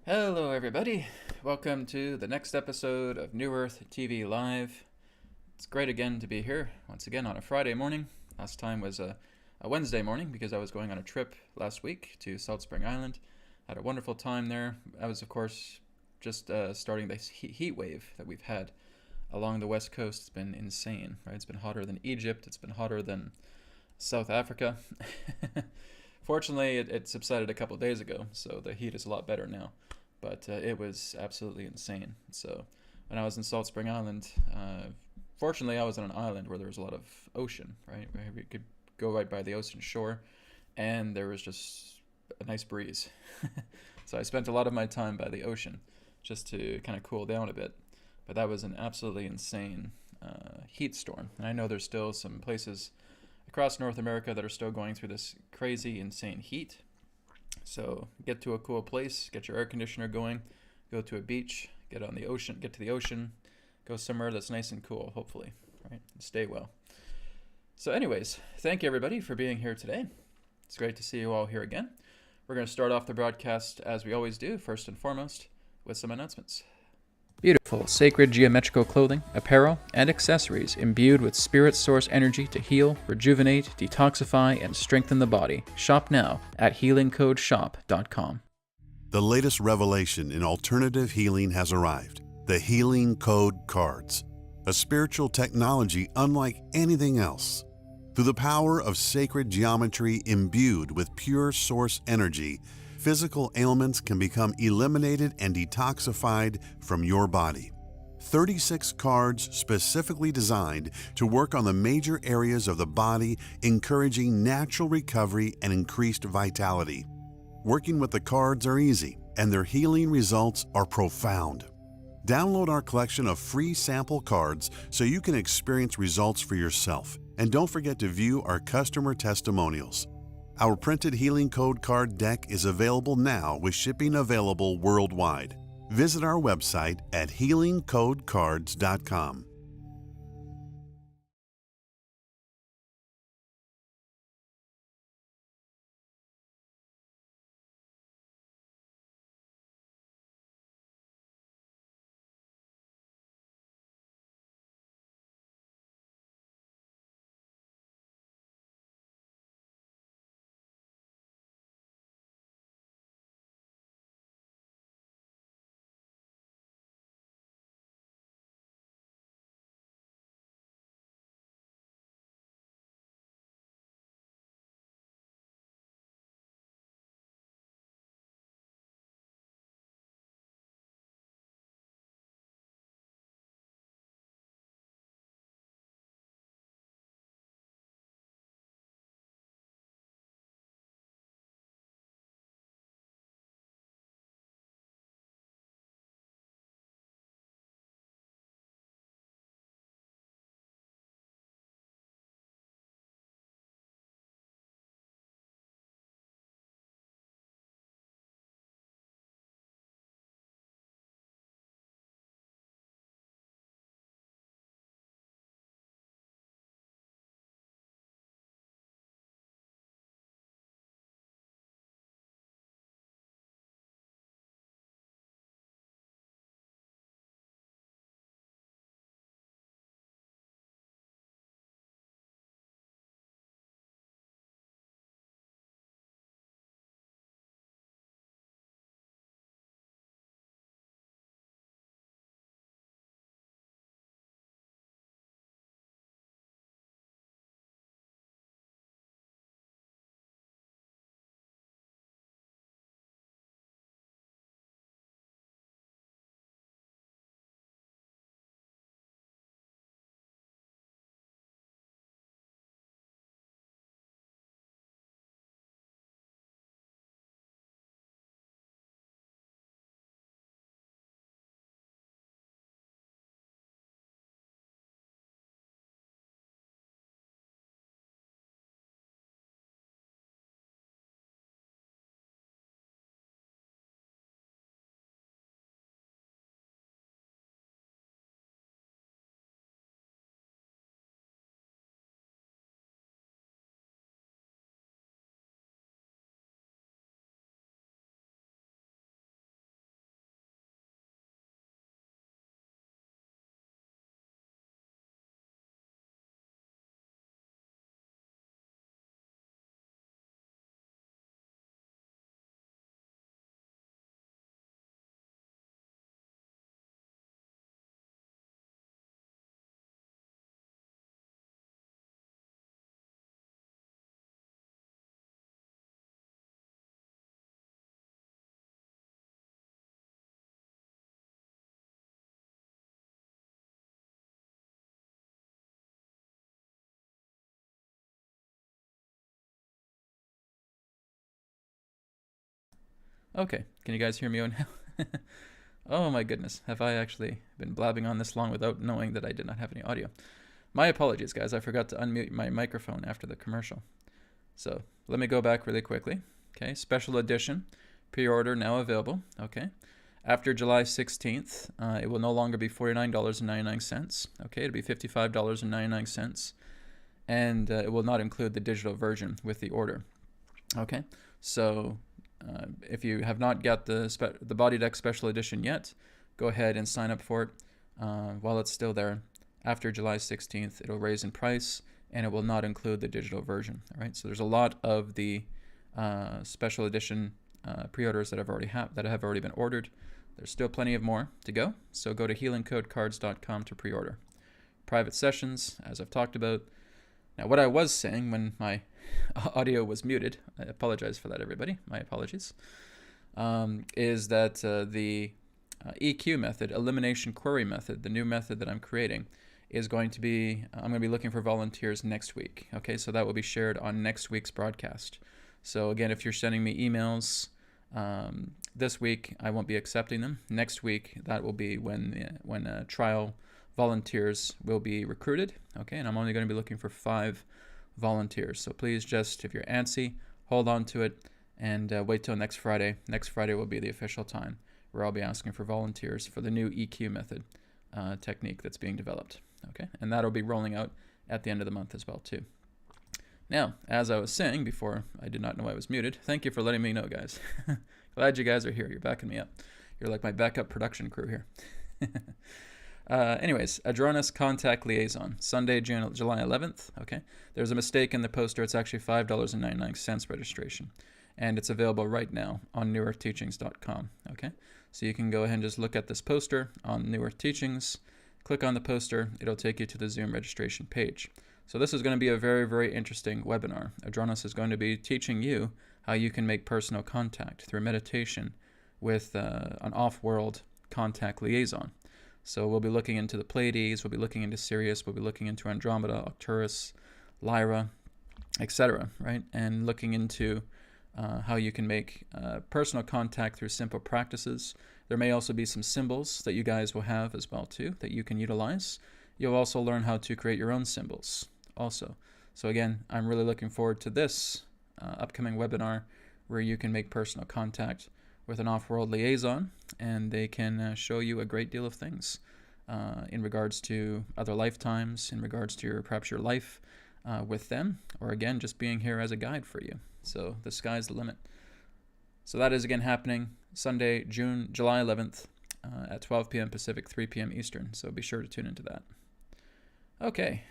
Hello, everybody. Welcome to the next episode of New Earth TV Live. It's great again to be here once again on a Friday morning. Last time was a Wednesday morning because I was going on a trip last week to Salt Spring Island. Had a wonderful time there. I was, of course, just starting this heat wave that we've had along the west coast. It's been insane, right? It's been hotter than Egypt. It's been hotter than South Africa. Fortunately, it subsided a couple days ago, so the heat is a lot better now. But it was absolutely insane. So when I was in Salt Spring Island, fortunately I was on an island where there was a lot of ocean, right? Where you could go right by the ocean shore, and there was just a nice breeze. So I spent a lot of my time by the ocean just to kind of cool down a bit. But that was an absolutely insane heat storm. And I know there's still some places across North America that are still going through this crazy, insane heat. So get to a cool place, get your air conditioner going, go to a beach, get on the ocean, get to the ocean, go somewhere that's nice and cool, hopefully, right? And stay well. So anyways, thank you everybody for being here today. It's great to see you all here again. We're going to start off the broadcast as we always do, first and foremost, with some announcements. Beautiful, sacred geometrical clothing, apparel, and accessories imbued with spirit source energy to heal, rejuvenate, detoxify, and strengthen the body. Shop now at healingcodeshop.com. The latest revelation in alternative healing has arrived. The Healing Code Cards, a spiritual technology unlike anything else. Through the power of sacred geometry imbued with pure source energy, physical ailments can become eliminated and detoxified from your body. 36 cards specifically designed to work on the major areas of the body, encouraging natural recovery and increased vitality. Working with the cards are easy, and their healing results are profound. Download our collection of free sample cards so you can experience results for yourself. And don't forget to view our customer testimonials. Our printed Healing Code card deck is available now with shipping available worldwide. Visit our website at healingcodecards.com. Okay, can you guys hear me now? Oh my goodness, have I actually been blabbing on this long without knowing that I did not have any audio? My apologies, guys. I forgot to unmute my microphone after the commercial. So let me go back really quickly. Okay, special edition, pre-order now available. Okay, after July 16th, it will no longer be $49.99. Okay, it'll be $55.99, and it will not include the digital version with the order. Okay, so if you have not got the Body Deck Special Edition yet, go ahead and sign up for it while it's still there. After July 16th, it'll raise in price, and it will not include the digital version. All right, so there's a lot of the special edition pre-orders that have already been ordered. There's still plenty of more to go, so go to healingcodecards.com to pre-order. Private sessions, as I've talked about. Now, what I was saying when my audio was muted, I apologize for that, everybody. My apologies. Is that the EQ method, elimination query method, the new method that I'm creating, is going to be, I'm going to be looking for volunteers next week. Okay, so that will be shared on next week's broadcast. So again, if you're sending me emails this week, I won't be accepting them. Next week, that will be when trial volunteers will be recruited. Okay, and I'm only going to be looking for 5 volunteers. So please just, if you're antsy, hold on to it and wait till next Friday. Next Friday will be the official time where I'll be asking for volunteers for the new EQ method technique that's being developed. Okay, and that'll be rolling out at the end of the month as well too. Now, as I was saying before, I did not know I was muted. Thank you for letting me know, guys. Glad you guys are here. You're backing me up. You're like my backup production crew here. Anyways, Adronis Contact Liaison, Sunday, July 11th. Okay, there's a mistake in the poster. It's actually $5.99 registration, and it's available right now on newearthteachings.com. Okay, so you can go ahead and just look at this poster on New Earth Teachings. Click on the poster. It'll take you to the Zoom registration page. So this is going to be a very, very interesting webinar. Adronis is going to be teaching you how you can make personal contact through meditation with an off-world contact liaison. So we'll be looking into the Pleiades, we'll be looking into Sirius, we'll be looking into Andromeda, Arcturus, Lyra, etc., right? And looking into how you can make personal contact through simple practices. There may also be some symbols that you guys will have as well too that you can utilize. You'll also learn how to create your own symbols also. So again, I'm really looking forward to this upcoming webinar where you can make personal contact with an off-world liaison, and they can show you a great deal of things in regards to other lifetimes, in regards to perhaps your life with them, or again, just being here as a guide for you. So the sky's the limit. So that is again happening Sunday, July 11th at 12 p.m. Pacific, 3 p.m. Eastern. So be sure to tune into that. Okay,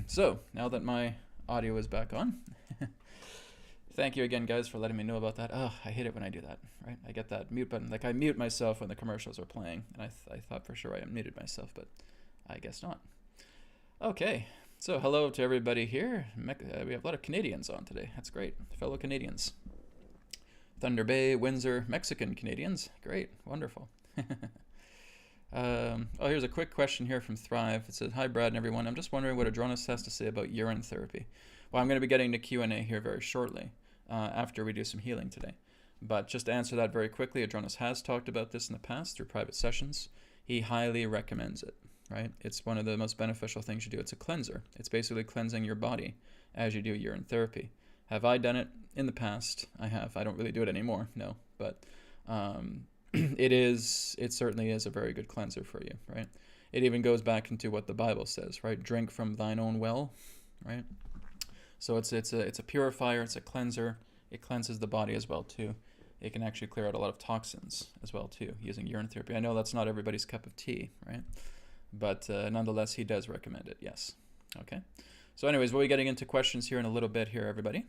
so now that my audio is back on, thank you again, guys, for letting me know about that. Oh, I hate it when I do that, right? I get that mute button. Like, I mute myself when the commercials are playing, and I thought for sure I unmuted myself, but I guess not. Okay, so hello to everybody here. We have a lot of Canadians on today. That's great. Fellow Canadians. Thunder Bay, Windsor, Mexican Canadians. Great, wonderful. Oh, here's a quick question here from Thrive. It says, hi, Brad and everyone. I'm just wondering what Adronis has to say about urine therapy. Well, I'm going to be getting to Q&A here very shortly after we do some healing today. But just to answer that very quickly, Adronis has talked about this in the past through private sessions. He highly recommends it, right? It's one of the most beneficial things you do. It's a cleanser. It's basically cleansing your body as you do urine therapy. Have I done it in the past? I have. I don't really do it anymore, no. But it certainly is a very good cleanser for you, right? It even goes back into what the Bible says, right? Drink from thine own well, right? So it's a purifier, it's a cleanser. It cleanses the body as well too. It can actually clear out a lot of toxins as well too, using urine therapy. I know that's not everybody's cup of tea, right? But nonetheless, he does recommend it, yes. Okay. So anyways, we'll be getting into questions here in a little bit here, everybody.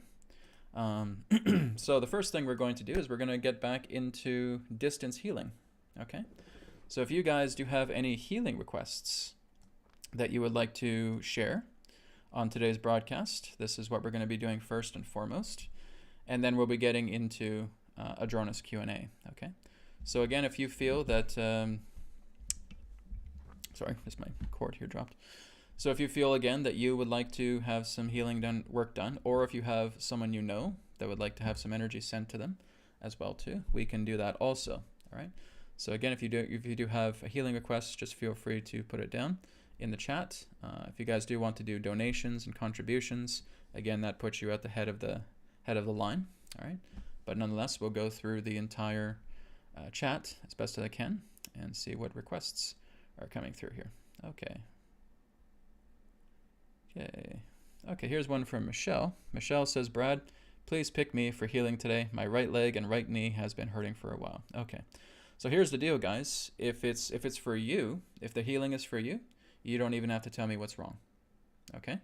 So the first thing we're going to do is we're going to get back into distance healing, okay? So if you guys do have any healing requests that you would like to share on today's broadcast, this is what we're going to be doing first and foremost. And then we'll be getting into Adronis Q&A, okay? So again, if you feel that, sorry, just my cord here dropped. So if you feel again that you would like to have some healing work done, or if you have someone you know that would like to have some energy sent to them, as well too, we can do that also. All right. So again, if you do have a healing request, just feel free to put it down in the chat. If you guys do want to do donations and contributions, again, that puts you at the head of the line. All right. But nonetheless, we'll go through the entire chat as best as I can and see what requests are coming through here. Okay. Okay, here's one from Michelle. Michelle says, Brad, please pick me for healing today. My right leg and right knee has been hurting for a while. Okay. So here's the deal, guys. If it's for you, if the healing is for you, you don't even have to tell me what's wrong. Okay?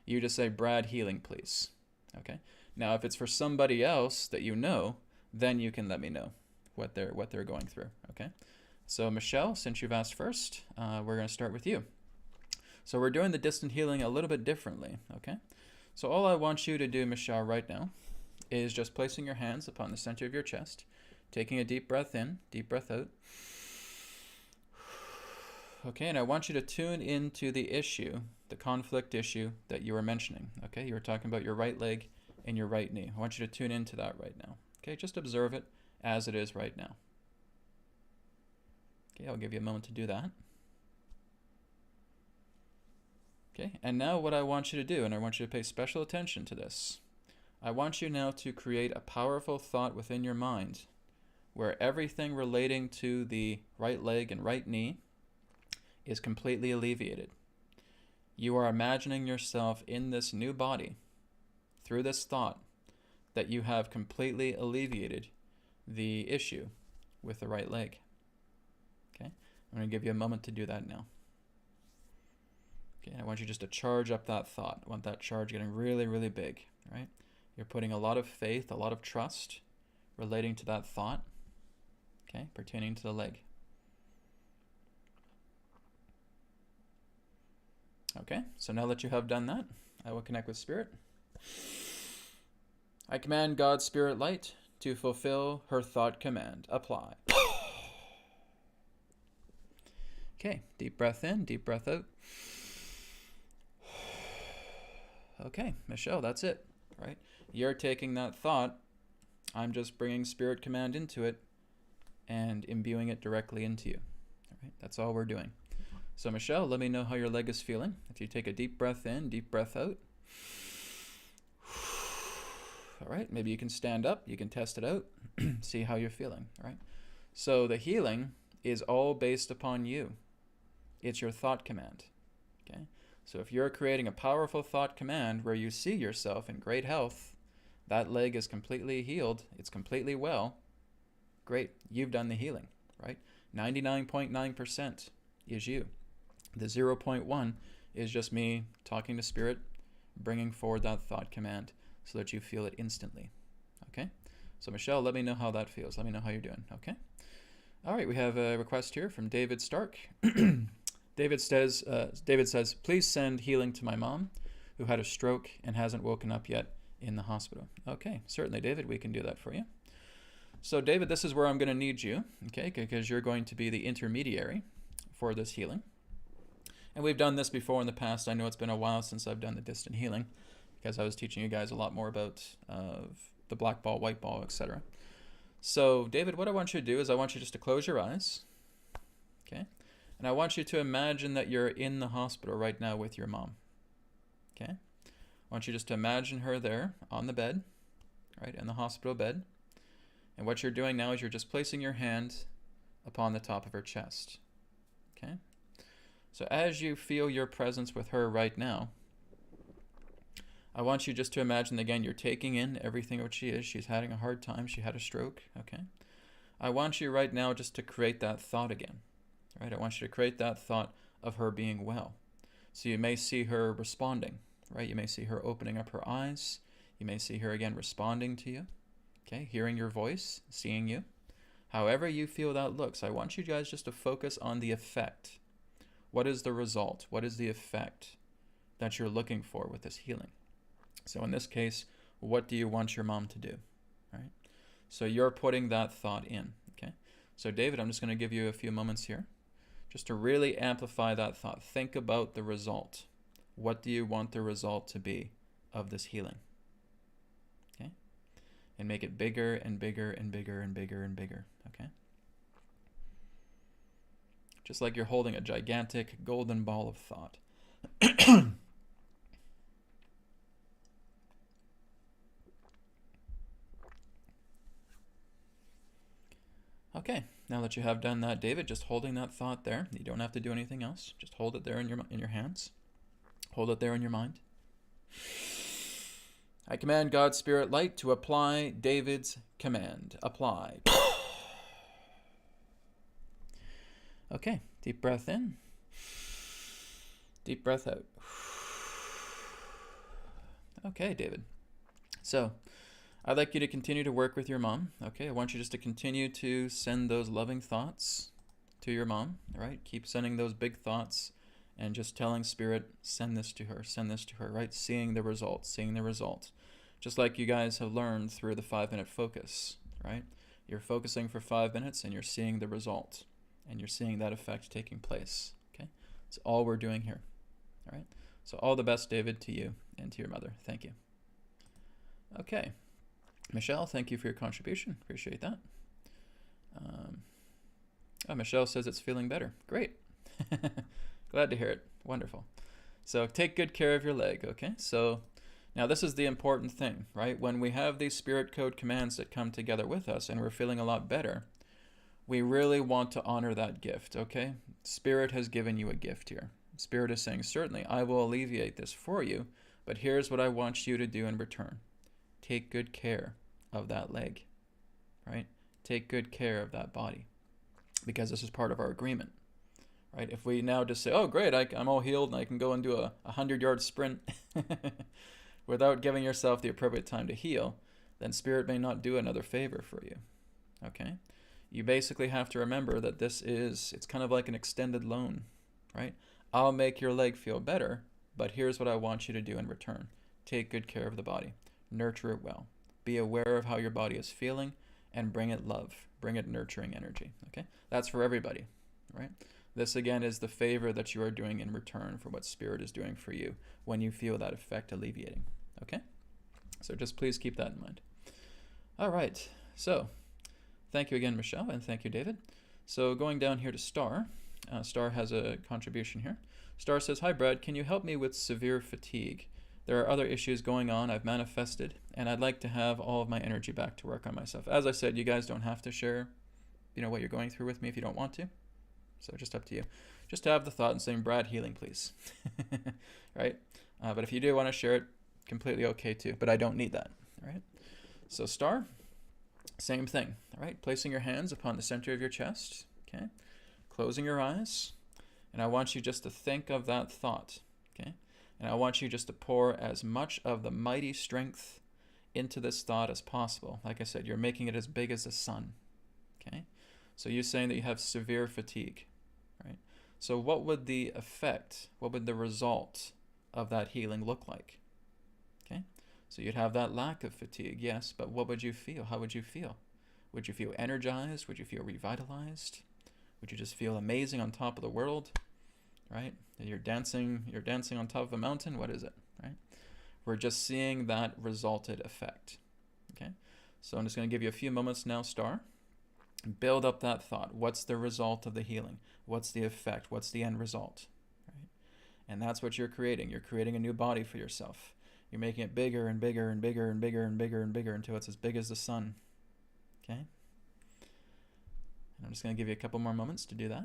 You just say, Brad, healing, please. Okay? Now, if it's for somebody else that you know, then you can let me know what they're going through. Okay? So Michelle, since you've asked first, we're going to start with you. So we're doing the distant healing a little bit differently. Okay? So all I want you to do, Michelle, right now is just placing your hands upon the center of your chest, taking a deep breath in, deep breath out. Okay, and I want you to tune into the issue, the conflict issue that you were mentioning. Okay, you were talking about your right leg and your right knee. I want you to tune into that right now. Okay, just observe it as it is right now. Okay, I'll give you a moment to do that. Okay, and now what I want you to do, and I want you to pay special attention to this, I want you now to create a powerful thought within your mind where everything relating to the right leg and right knee is completely alleviated. You are imagining yourself in this new body through this thought that you have completely alleviated the issue with the right leg. Okay, I'm going to give you a moment to do that now. Okay, I want you just to charge up that thought. I want that charge getting really, really big, right? You're putting a lot of faith, a lot of trust relating to that thought, okay, pertaining to the leg. Okay, so now that you have done that, I will connect with Spirit. I command God's Spirit Light to fulfill her thought command. Apply. Okay, deep breath in, deep breath out. Okay, Michelle, that's it, right? You're taking that thought. I'm just bringing Spirit command into it and imbuing it directly into you. All right, that's all we're doing. So Michelle, let me know how your leg is feeling. If you take a deep breath in, deep breath out. All right, maybe you can stand up, you can test it out, see how you're feeling, all right? So the healing is all based upon you. It's your thought command, okay? So if you're creating a powerful thought command where you see yourself in great health, that leg is completely healed, it's completely well, great, you've done the healing, right? 99.9% is you. The 0.1 is just me talking to Spirit, bringing forward that thought command so that you feel it instantly. Okay? So Michelle, let me know how that feels. Let me know how you're doing. Okay? All right, we have a request here from David Stark. David says, please send healing to my mom who had a stroke and hasn't woken up yet in the hospital. Okay, certainly, David, we can do that for you. So David, this is where I'm going to need you, okay, because you're going to be the intermediary for this healing. And we've done this before in the past. I know it's been a while since I've done the distant healing because I was teaching you guys a lot more about the black ball, white ball, etc. So David, what I want you to do is I want you just to close your eyes, okay? And I want you to imagine that you're in the hospital right now with your mom, okay? I want you just to imagine her there on the bed, right, in the hospital bed. And what you're doing now is you're just placing your hand upon the top of her chest, okay? So as you feel your presence with her right now, I want you just to imagine, again, you're taking in everything what she is. She's having a hard time. She had a stroke, okay? I want you right now just to create that thought again, right? I want you to create that thought of her being well. So you may see her responding, right? You may see her opening up her eyes. You may see her, again, responding to you, okay? Hearing your voice, seeing you. However you feel that looks, I want you guys just to focus on the effect. What is the result? What is the effect that you're looking for with this healing? So in this case, what do you want your mom to do? Right? So you're putting that thought in. Okay. So David, I'm just going to give you a few moments here just to really amplify that thought. Think about the result. What do you want the result to be of this healing? Okay. and make it bigger and bigger and bigger and bigger and bigger, okay? Just like you're holding a gigantic golden ball of thought. Okay, now that you have done that, David, just holding that thought there. You don't have to do anything else. Just hold it there in your hands. Hold it there in your mind. I command God's Spirit Light to apply David's command. Apply. Okay, deep breath in. Deep breath out. Okay, David. So, I'd like you to continue to work with your mom. Okay, I want you just to continue to send those loving thoughts to your mom. All right, keep sending those big thoughts and just telling Spirit, send this to her, right? Seeing the result. Just like you guys have learned through the 5-minute focus, right? You're focusing for 5 minutes and you're seeing the result. And you're seeing that effect taking place, okay? That's all we're doing here, all right? So all the best, David, to you and to your mother. Thank you. Okay. Michelle, thank you for your contribution. Appreciate that. Michelle says it's feeling better. Great. Glad to hear it. Wonderful. So take good care of your leg, okay? So now this is the important thing, right? When we have these spirit code commands that come together with us and we're feeling a lot better, we really want to honor that gift, okay? Spirit has given you a gift here. Spirit is saying, certainly, I will alleviate this for you, but here's what I want you to do in return. Take good care of that leg, right? Take good care of that body, because this is part of our agreement, right? If we now just say, oh, great, I'm all healed and I can go and do a 100-yard sprint without giving yourself the appropriate time to heal, then Spirit may not do another favor for you, okay? You basically have to remember that it's kind of like an extended loan, right? I'll make your leg feel better, but here's what I want you to do in return. Take good care of the body. Nurture it well. Be aware of how your body is feeling and bring it love. Bring it nurturing energy, okay? That's for everybody, right? This, again, is the favor that you are doing in return for what Spirit is doing for you when you feel that effect alleviating, okay? So just please keep that in mind. All right, so thank you again, Michelle, and thank you, David. So going down here to Star. Star has a contribution here. Star says, hi, Brad. Can you help me with severe fatigue? There are other issues going on I've manifested, and I'd like to have all of my energy back to work on myself. As I said, you guys don't have to share, what you're going through with me if you don't want to. So just up to you. Just have the thought and saying, Brad, healing, please. Right? But if you do want to share it, completely okay too. But I don't need that. All right? So Star, same thing. All right? Placing your hands upon the center of your chest. Okay? Closing your eyes. And I want you just to think of that thought. Okay? And I want you just to pour as much of the mighty strength into this thought as possible. Like I said, you're making it as big as the sun. Okay? So you're saying that you have severe fatigue, right? So what would the effect, what would the result of that healing look like? Okay? So you'd have that lack of fatigue, yes, but what would you feel? How would you feel? Would you feel energized? Would you feel revitalized? Would you just feel amazing on top of the world? Right? You're dancing on top of a mountain. What is it? Right? We're just seeing that resulted effect. Okay? So I'm just going to give you a few moments now, Star. Build up that thought. What's the result of the healing? What's the effect? What's the end result? Right? And that's what you're creating. You're creating a new body for yourself. You're making it bigger and bigger and bigger and bigger and bigger and bigger until it's as big as the sun. Okay? And I'm just going to give you a couple more moments to do that.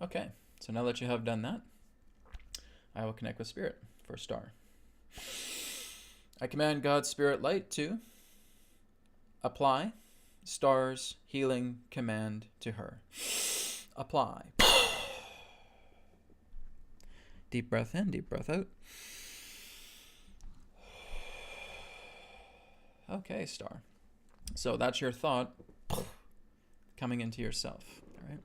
Okay, so now that you have done that, I will connect with Spirit for Star. I command God's Spirit Light to apply Star's healing command to her. Apply. Deep breath in, deep breath out. Okay, Star. So that's your thought coming into yourself, all right?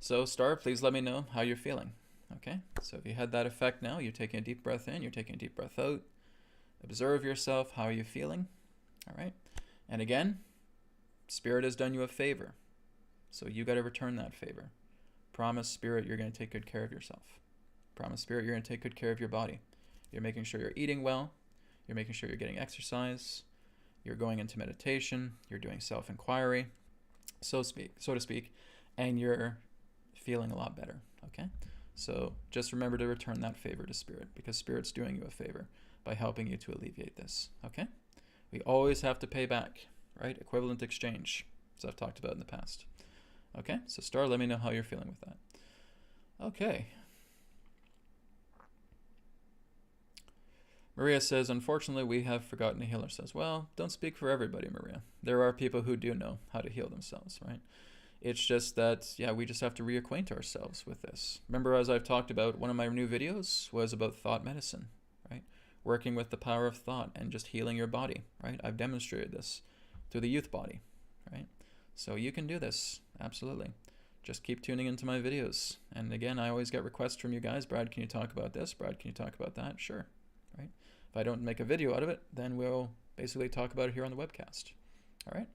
So, Star, please let me know how you're feeling, okay? So if you had that effect now, you're taking a deep breath in, you're taking a deep breath out. Observe yourself. How are you feeling? All right? And again, Spirit has done you a favor. So you got to return that favor. Promise, Spirit, you're going to take good care of yourself. Promise, Spirit, you're going to take good care of your body. You're making sure you're eating well. You're making sure you're getting exercise. You're going into meditation. You're doing self-inquiry, so to speak, and you're feeling a lot better, okay? So just remember to return that favor to Spirit, because Spirit's doing you a favor by helping you to alleviate this, okay? We always have to pay back, right? Equivalent exchange, as I've talked about in the past. Okay, so Star, let me know how you're feeling with that. Okay. Maria says, unfortunately, we have forgotten to heal ourselves. Well, don't speak for everybody, Maria. There are people who do know how to heal themselves, right? It's just that, yeah, we just have to reacquaint ourselves with this. Remember, as I've talked about, one of my new videos was about thought medicine, right? Working with the power of thought and just healing your body, right? I've demonstrated this through the youth body, right? So you can do this, absolutely. Just keep tuning into my videos. And again, I always get requests from you guys. Brad, can you talk about this? Brad, can you talk about that? Sure, right? If I don't make a video out of it, then we'll basically talk about it here on the webcast. All right?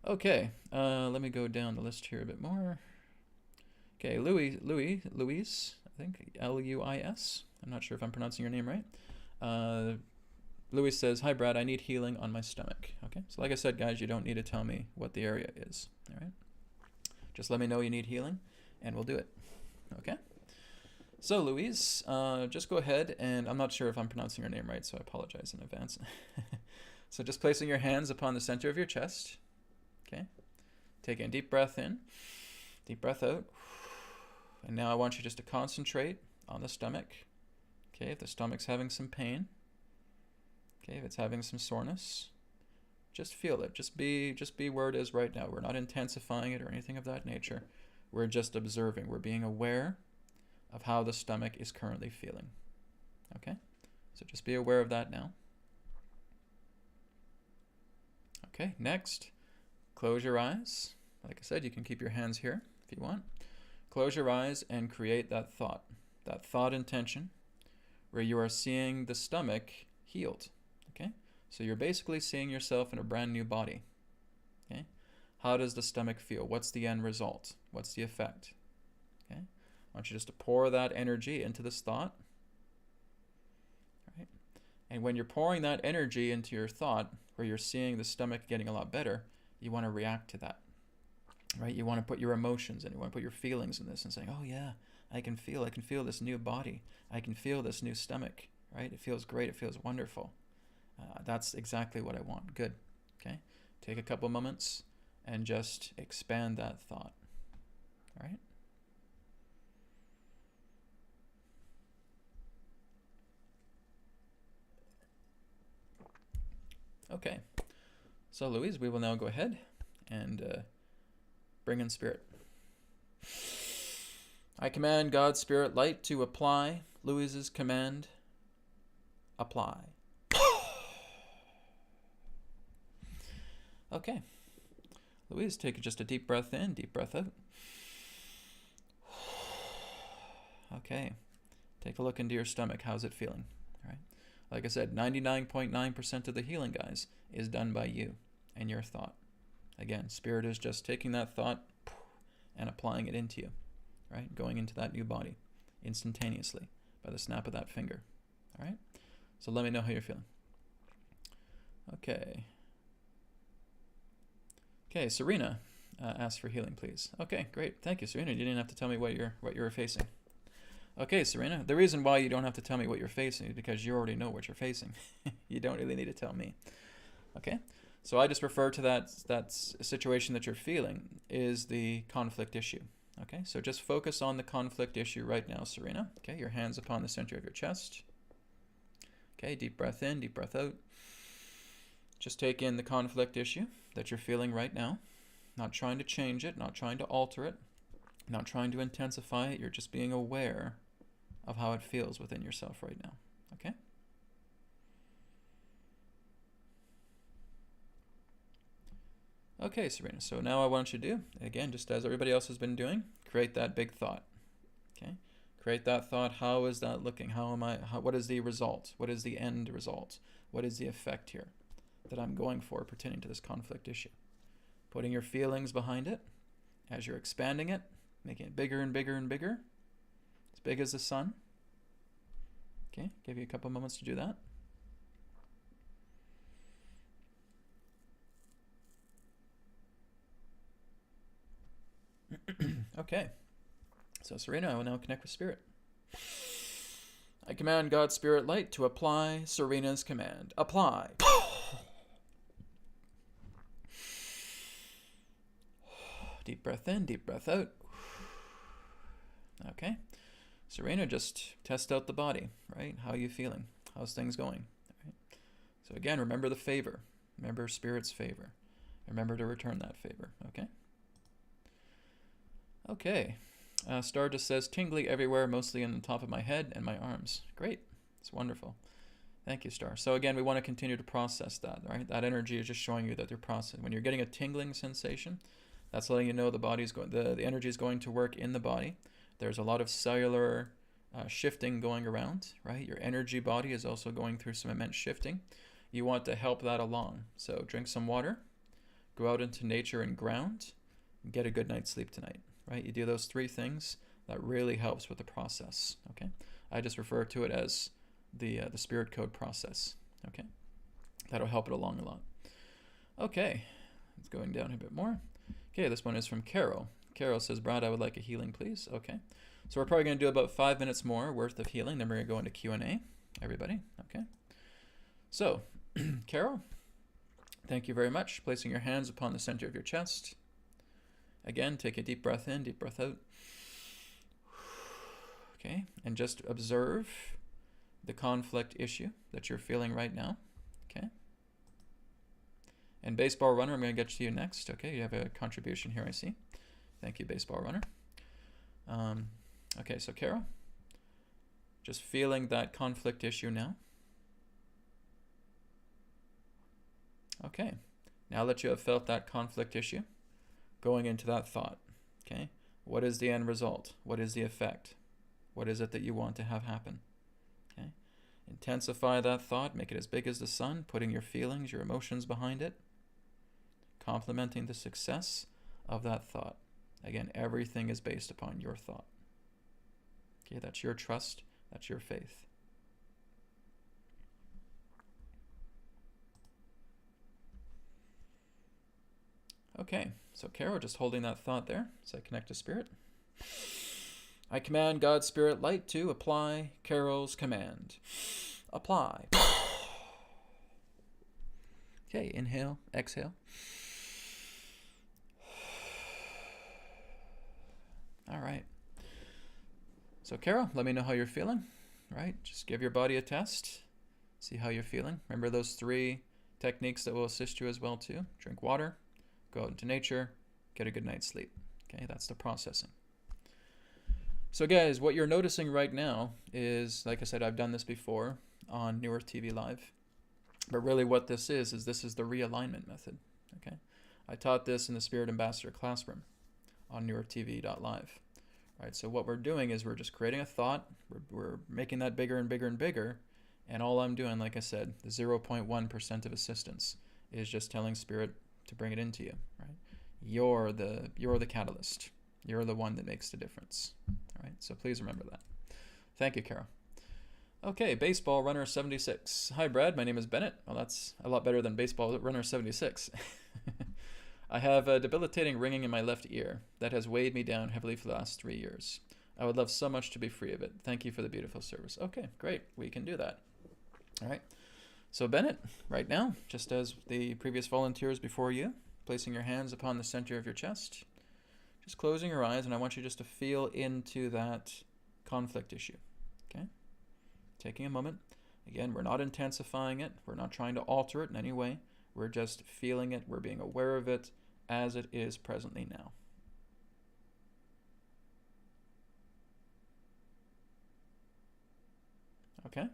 Okay, let me go down the list here a bit more. Okay, Louis, I think, Luis. I'm not sure if I'm pronouncing your name right. Louis says, hi, Brad, I need healing on my stomach. Okay, so like I said, guys, you don't need to tell me what the area is, all right? Just let me know you need healing, and we'll do it, okay? So, Louise, just go ahead, and I'm not sure if I'm pronouncing your name right, so I apologize in advance. So just placing your hands upon the center of your chest, okay? Taking a deep breath in, deep breath out. And now I want you just to concentrate on the stomach, okay? If the stomach's having some pain, okay, if it's having some soreness, just feel it. Just be where it is right now. We're not intensifying it or anything of that nature. We're just observing. We're being aware of how the stomach is currently feeling. Okay? So just be aware of that now. Okay, next, close your eyes. Like I said, you can keep your hands here if you want. Close your eyes and create that thought intention where you are seeing the stomach healed. Okay? So you're basically seeing yourself in a brand new body. Okay? How does the stomach feel? What's the end result? What's the effect? Okay? I want you just to pour that energy into this thought. All right? And when you're pouring that energy into your thought, where you're seeing the stomach getting a lot better, you want to react to that. Right? You want to put your emotions in. You want to put your feelings in this and saying, oh yeah, I can feel this new body. I can feel this new stomach. Right? It feels great. It feels wonderful. That's exactly what I want. Good. Okay? Take a couple moments and just expand that thought. All right? Okay. So, Louise, we will now go ahead and bring in Spirit. I command God's Spirit light to apply Louise's command. Apply. Okay. Louise, take just a deep breath in, deep breath out. Okay. Take a look into your stomach. How's it feeling? All right. Like I said, 99.9% of the healing, guys, is done by you and your thought. Again, Spirit is just taking that thought and applying it into you, right? Going into that new body instantaneously by the snap of that finger. All right? So let me know how you're feeling. Okay. Okay, Serena asked for healing, please. Okay, great. Thank you, Serena. You didn't have to tell me what you're facing. Okay, Serena. The reason why you don't have to tell me what you're facing is because you already know what you're facing. You don't really need to tell me. Okay? So I just refer to that situation that you're feeling is the conflict issue. Okay? So just focus on the conflict issue right now, Serena. Okay? Your hands upon the center of your chest. Okay? Deep breath in, deep breath out. Just take in the conflict issue that you're feeling right now. Not trying to change it, not trying to alter it, not trying to intensify it. You're just being aware of how it feels within yourself right now. Okay? Okay, Serena. So now I want you to do, again, just as everybody else has been doing, create that big thought. Okay? Create that thought. How is that looking? What is the result? What is the end result? What is the effect here that I'm going for pertaining to this conflict issue? Putting your feelings behind it, as you're expanding it, making it bigger and bigger and bigger, as big as the sun. Okay, give you a couple moments to do that. Okay, so Serena, I will now connect with Spirit. I command God's Spirit Light to apply Serena's command. Apply. Deep breath in, deep breath out. Okay. Serena, just test out the body, right? How are you feeling? How's things going? Right. So again, remember the favor. Remember Spirit's favor. Remember to return that favor, okay? Okay. Star just says, tingly everywhere, mostly in the top of my head and my arms. Great. It's wonderful. Thank you, Star. So again, we want to continue to process that, right? That energy is just showing you that they're processing. When you're getting a tingling sensation, that's letting you know the body's going, the energy is going to work in the body. There's a lot of cellular shifting going around, right? Your energy body is also going through some immense shifting. You want to help that along. So drink some water, go out into nature and ground, and get a good night's sleep tonight, right? You do those three things, that really helps with the process, okay? I just refer to it as the spirit code process, okay? That'll help it along a lot. Okay, it's going down a bit more. Okay, this one is from Carol. Carol says, Brad, I would like a healing, please. Okay. So we're probably going to do about 5 minutes more worth of healing. Then we're going to go into Q&A, everybody. Okay. So, Carol, thank you very much. Placing your hands upon the center of your chest. Again, take a deep breath in, deep breath out. Okay. And just observe the conflict issue that you're feeling right now. Okay. And Baseball Runner, I'm going to get to you next. Okay, you have a contribution here, I see. Thank you, Baseball Runner. Okay, so Carol, just feeling that conflict issue now. Okay, now that you have felt that conflict issue, going into that thought, okay? What is the end result? What is the effect? What is it that you want to have happen? Okay, intensify that thought, make it as big as the sun, putting your feelings, your emotions behind it, complementing the success of that thought. Again, everything is based upon your thought. Okay, that's your trust, that's your faith. Okay, so Carol, just holding that thought there as I connect to Spirit. I command God's Spirit Light to apply Carol's command. Apply. Okay, inhale, exhale. All right. So Carol, let me know how you're feeling, right? Just give your body a test. See how you're feeling. Remember those 3 techniques that will assist you as well too. Drink water, go out into nature, get a good night's sleep. Okay, that's the processing. So guys, what you're noticing right now is, like I said, I've done this before on New Earth TV Live. But really what this is this is the realignment method. Okay, I taught this in the Spirit Ambassador classroom on newearthtv.live. Right, so what we're doing is we're just creating a thought, we're making that bigger and bigger and bigger, and all I'm doing, like I said, the 0.1% of assistance is just telling Spirit to bring it into you. Right, you're the catalyst. You're the one that makes the difference. All right, so please remember that. Thank you, Carol. Okay, Baseball Runner 76. Hi, Brad. My name is Bennett. Well, that's a lot better than Baseball Runner 76. I have a debilitating ringing in my left ear that has weighed me down heavily for the last 3 years. I would love so much to be free of it. Thank you for the beautiful service. Okay, great. We can do that. All right. So Bennett, right now, just as the previous volunteers before you, placing your hands upon the center of your chest, just closing your eyes, and I want you just to feel into that conflict issue. Okay? Taking a moment. Again, we're not intensifying it. We're not trying to alter it in any way. We're just feeling it. We're being aware of it as it is presently now. Okay?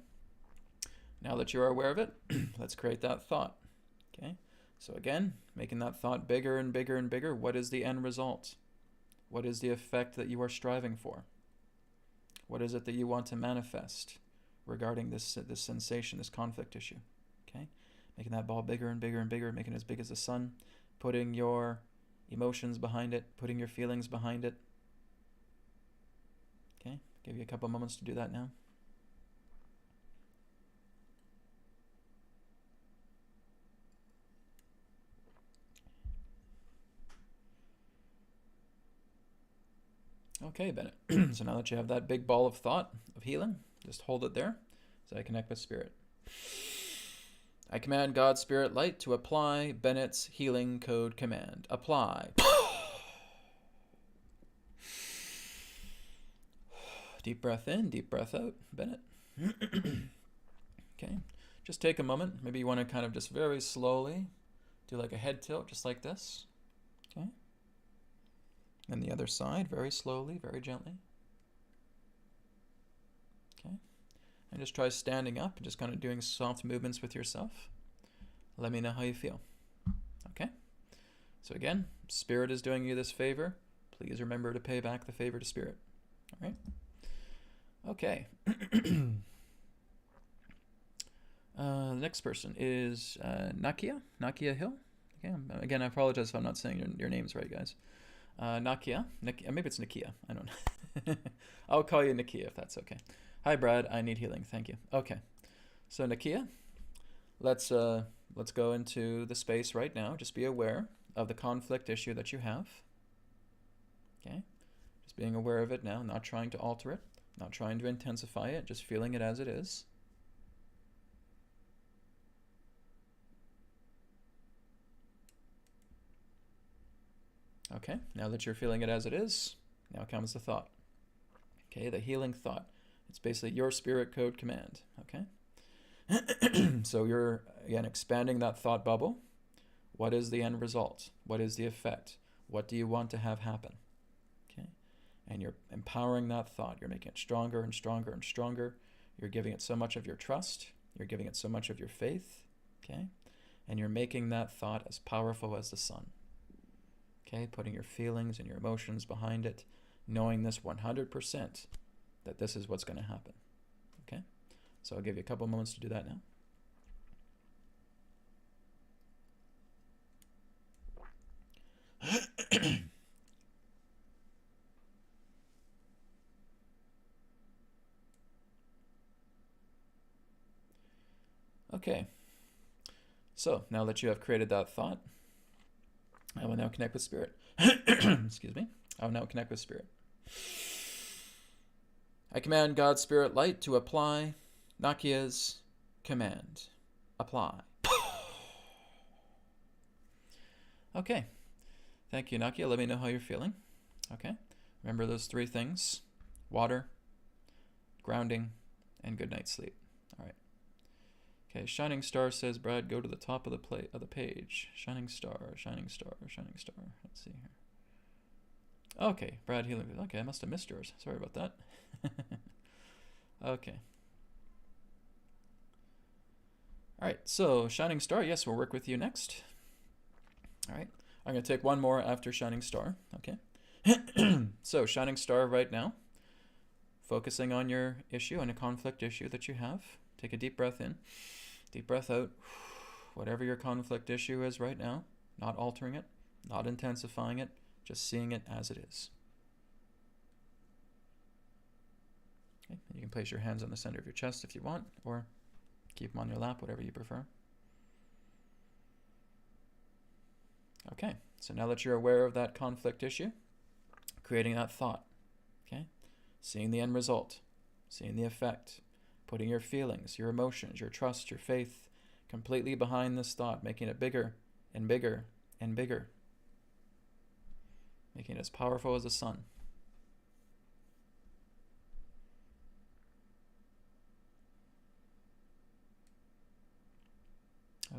Now that you are aware of it, let's create that thought. Okay? So again, making that thought bigger and bigger and bigger. What is the end result? What is the effect that you are striving for? What is it that you want to manifest regarding this sensation, this conflict issue? Okay? Making that ball bigger and bigger and bigger, making it as big as the sun, putting your emotions behind it, putting your feelings behind it. Okay, give you a couple moments to do that now. Okay, Bennett. So now that you have that big ball of thought of healing, just hold it there as I connect with Spirit. I command God's Spirit Light to apply Bennett's healing code command. Apply. Deep breath in, deep breath out, Bennett. Okay, just take a moment. Maybe you want to kind of just very slowly do like a head tilt, just like this. Okay. And the other side, very slowly, very gently. Okay. And just try standing up and just kind of doing soft movements with yourself. Let me know how you feel. Okay? So again, Spirit is doing you this favor. Please remember to pay back the favor to Spirit. All right? Okay. The next person is Nakia Hill. Okay. Again, I apologize if I'm not saying your names right, guys. Nakia, maybe it's Nakia. I don't know. I'll call you Nakia if that's okay. Hi, Brad. I need healing. Thank you. Okay. So Nakia, let's go into the space right now. Just be aware of the conflict issue that you have. Okay. Just being aware of it now, not trying to alter it, not trying to intensify it, just feeling it as it is. Okay, now that you're feeling it as it is, now comes the thought. Okay, the healing thought. It's basically your spirit code command, okay? So you're, again, expanding that thought bubble. What is the end result? What is the effect? What do you want to have happen? Okay, and you're empowering that thought. You're making it stronger and stronger and stronger. You're giving it so much of your trust. You're giving it so much of your faith, okay? And you're making that thought as powerful as the sun. Okay, putting your feelings and your emotions behind it, knowing this 100% that this is what's going to happen. Okay, so I'll give you a couple moments to do that now. Okay, so now that you have created that thought, I will now connect with Spirit. Excuse me. I will now connect with Spirit. I command God's Spirit Light to apply Nakia's command. Apply. Okay. Thank you, Nakia. Let me know how you're feeling. Okay. Remember those three things: water, grounding, and good night's sleep. All right. Okay, Shining Star says, Brad, go to the top of the page. Shining Star, Shining Star, Shining Star. Let's see here. Okay, Brad healing. Okay, I must have missed yours. Sorry about that. Okay. All right, so Shining Star, yes, we'll work with you next. All right, I'm going to take one more after Shining Star. Okay. So Shining Star right now, focusing on your issue and a conflict issue that you have. Take a deep breath in, deep breath out. Whatever your conflict issue is right now, not altering it, not intensifying it, just seeing it as it is. Okay. You can place your hands on the center of your chest if you want, or keep them on your lap, whatever you prefer. Okay, so now that you're aware of that conflict issue, creating that thought, okay, seeing the end result, seeing the effect, putting your feelings, your emotions, your trust, your faith completely behind this thought, making it bigger and bigger and bigger, making it as powerful as the sun.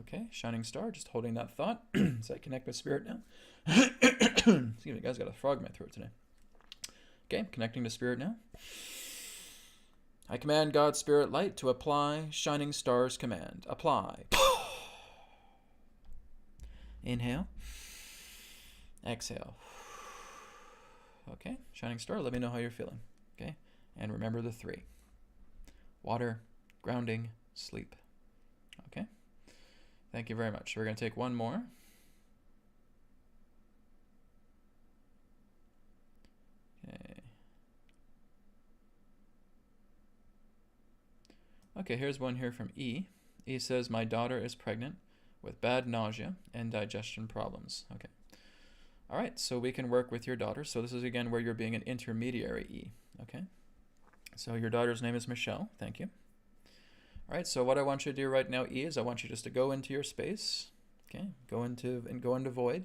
Okay, Shining Star, just holding that thought as I connect with Spirit now. Excuse me, guys, got a frog in my throat today. Okay, connecting to Spirit now. I command God's Spirit Light to apply Shining Star's command. Apply. Inhale. Exhale. Okay, Shining Star, let me know how you're feeling. Okay, and remember the three: water, grounding, sleep. Okay, thank you very much. We're going to take one more. Okay, here's one here from E. E says, my daughter is pregnant with bad nausea and digestion problems. Okay. All right, so we can work with your daughter. So this is, again, where you're being an intermediary, E. Okay. So your daughter's name is Michelle. Thank you. All right, so what I want you to do right now, E, is I want you just to go into your space. Okay, go into void.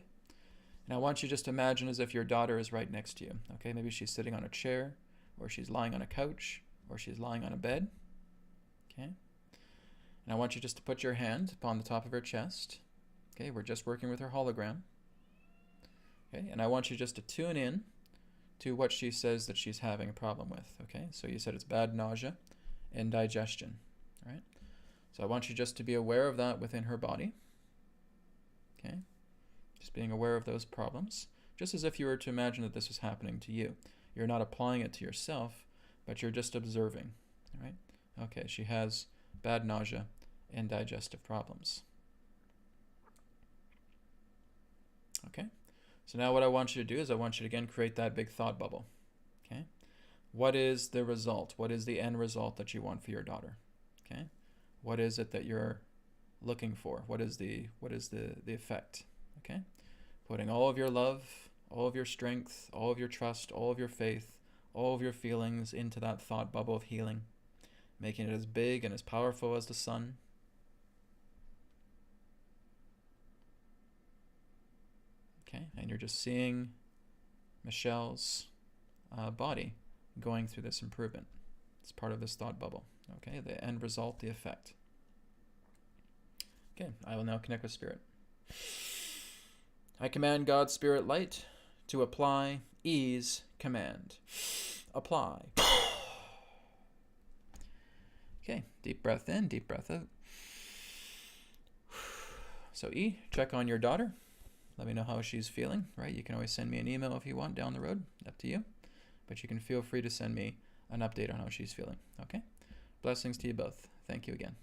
And I want you just to imagine as if your daughter is right next to you. Okay, maybe she's sitting on a chair, or she's lying on a couch, or she's lying on a bed. Okay. And I want you just to put your hand upon the top of her chest. Okay, we're just working with her hologram. Okay, and I want you just to tune in to what she says that she's having a problem with. Okay, so you said it's bad nausea and digestion. All right, so I want you just to be aware of that within her body. Okay, just being aware of those problems, just as if you were to imagine that this was happening to you. You're not applying it to yourself, but you're just observing. All right, okay, she has bad nausea and digestive problems. Okay, so now what I want you to do is I want you to again create that big thought bubble. Okay, what is the result? What is the end result that you want for your daughter? Okay, what is it that you're looking for? What is the effect? Okay, putting all of your love, all of your strength, all of your trust, all of your faith, all of your feelings into that thought bubble of healing, making it as big and as powerful as the sun. Okay, and you're just seeing Michelle's body going through this improvement. It's part of this thought bubble. Okay, the end result, the effect. Okay, I will now connect with Spirit. I command God's Spirit light to apply ease command. Apply. Okay, deep breath in, deep breath out. So E, check on your daughter. Let me know how she's feeling, right? You can always send me an email if you want down the road, up to you. But you can feel free to send me an update on how she's feeling, okay? Blessings to you both. Thank you again.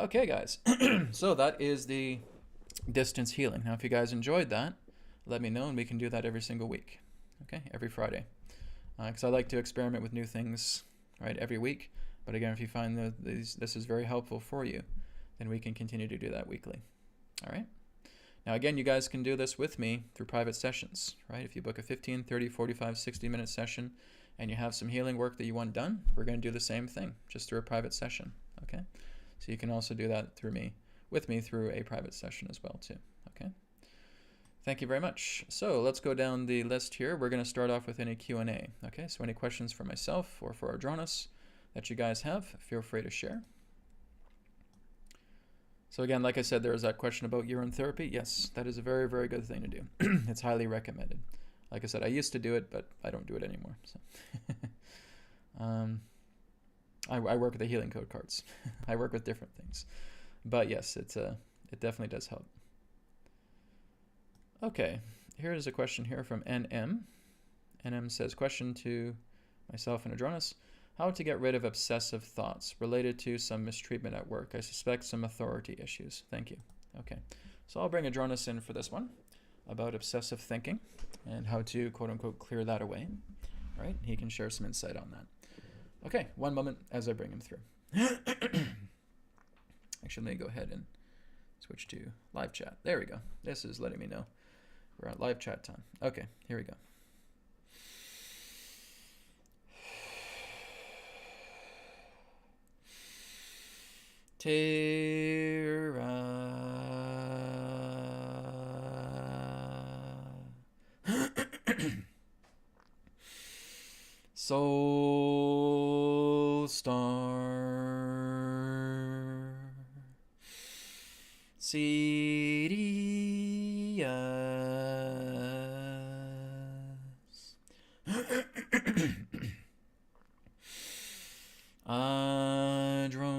Okay, guys. So that is the distance healing. Now, if you guys enjoyed that, let me know, and we can do that every single week, okay? Every Friday. Because I like to experiment with new things, right, every week. But again, if you find that this is very helpful for you, then we can continue to do that weekly, all right? Now, again, you guys can do this with me through private sessions, right? If you book a 15, 30, 45, 60-minute session and you have some healing work that you want done, we're going to do the same thing, just through a private session, okay? So you can also do that with me through a private session as well, too, okay? Thank you very much. So let's go down the list here. We're going to start off with any Q&A, okay? So any questions for myself or for Adronis that you guys have, feel free to share. So again, like I said, there was that question about urine therapy. Yes, that is a very, very good thing to do. It's highly recommended. Like I said, I used to do it, but I don't do it anymore. So, I work with the healing code cards. I work with different things, but yes, it definitely does help. Okay, here is a question here from NM. NM says, question to myself and Adronis. How to get rid of obsessive thoughts related to some mistreatment at work. I suspect some authority issues. Thank you. Okay, so I'll bring Adronis in for this one about obsessive thinking and how to, quote unquote, clear that away. All right, he can share some insight on that. Okay, one moment as I bring him through. Actually, let me go ahead and switch to live chat. There we go. This is letting me know we're at live chat time. Okay, here we go. Tera. Soul Star. Sirius. Adronis.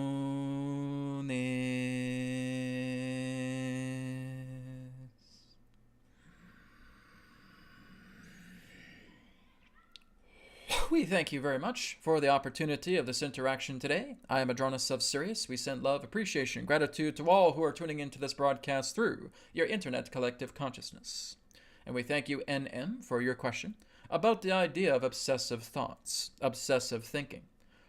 We thank you very much for the opportunity of this interaction today. I am Adronis of Sirius. We send love, appreciation, and gratitude to all who are tuning into this broadcast through your internet collective consciousness. And we thank you, NM, for your question about the idea of obsessive thoughts, obsessive thinking,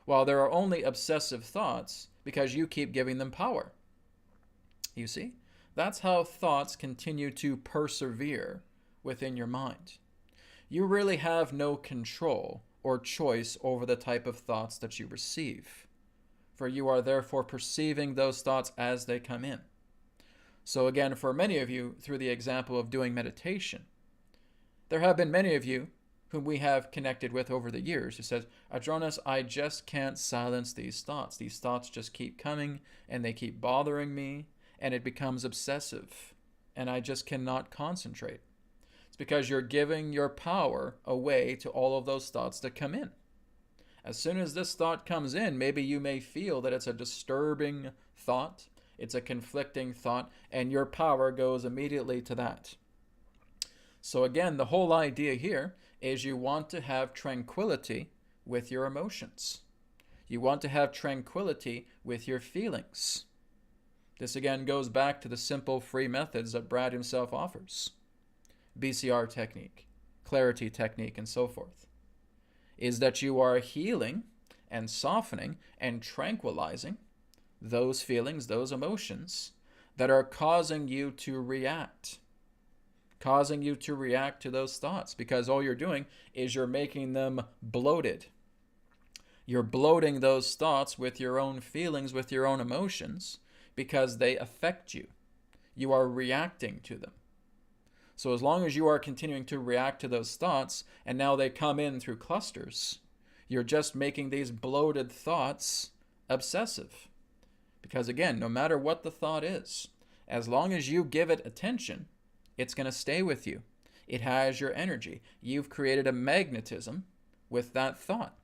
while there are only obsessive thoughts because you keep giving them power. You see? That's how thoughts continue to persevere within your mind. You really have no control or choice over the type of thoughts that you receive, for you are therefore perceiving those thoughts as they come in. So again, for many of you, through the example of doing meditation, there have been many of you whom we have connected with over the years who says, Adronis, I just can't silence these thoughts. These thoughts just keep coming and they keep bothering me and it becomes obsessive and I just cannot concentrate. It's because you're giving your power away to all of those thoughts that come in. As soon as this thought comes in, maybe you may feel that it's a disturbing thought, it's a conflicting thought, and your power goes immediately to that. So again, the whole idea here is you want to have tranquility with your emotions. You want to have tranquility with your feelings. This again goes back to the simple free methods that Brad himself offers. BCR technique, clarity technique, and so forth. Is that you are healing and softening and tranquilizing those feelings, those emotions that are causing you to react. Causing you to react to those thoughts, because all you're doing is you're making them bloated. You're bloating those thoughts with your own feelings, with your own emotions, because they affect you. You are reacting to them. So as long as you are continuing to react to those thoughts, and now they come in through clusters, you're just making these bloated thoughts obsessive. Because again, no matter what the thought is, as long as you give it attention, it's going to stay with you. It has your energy. You've created a magnetism with that thought.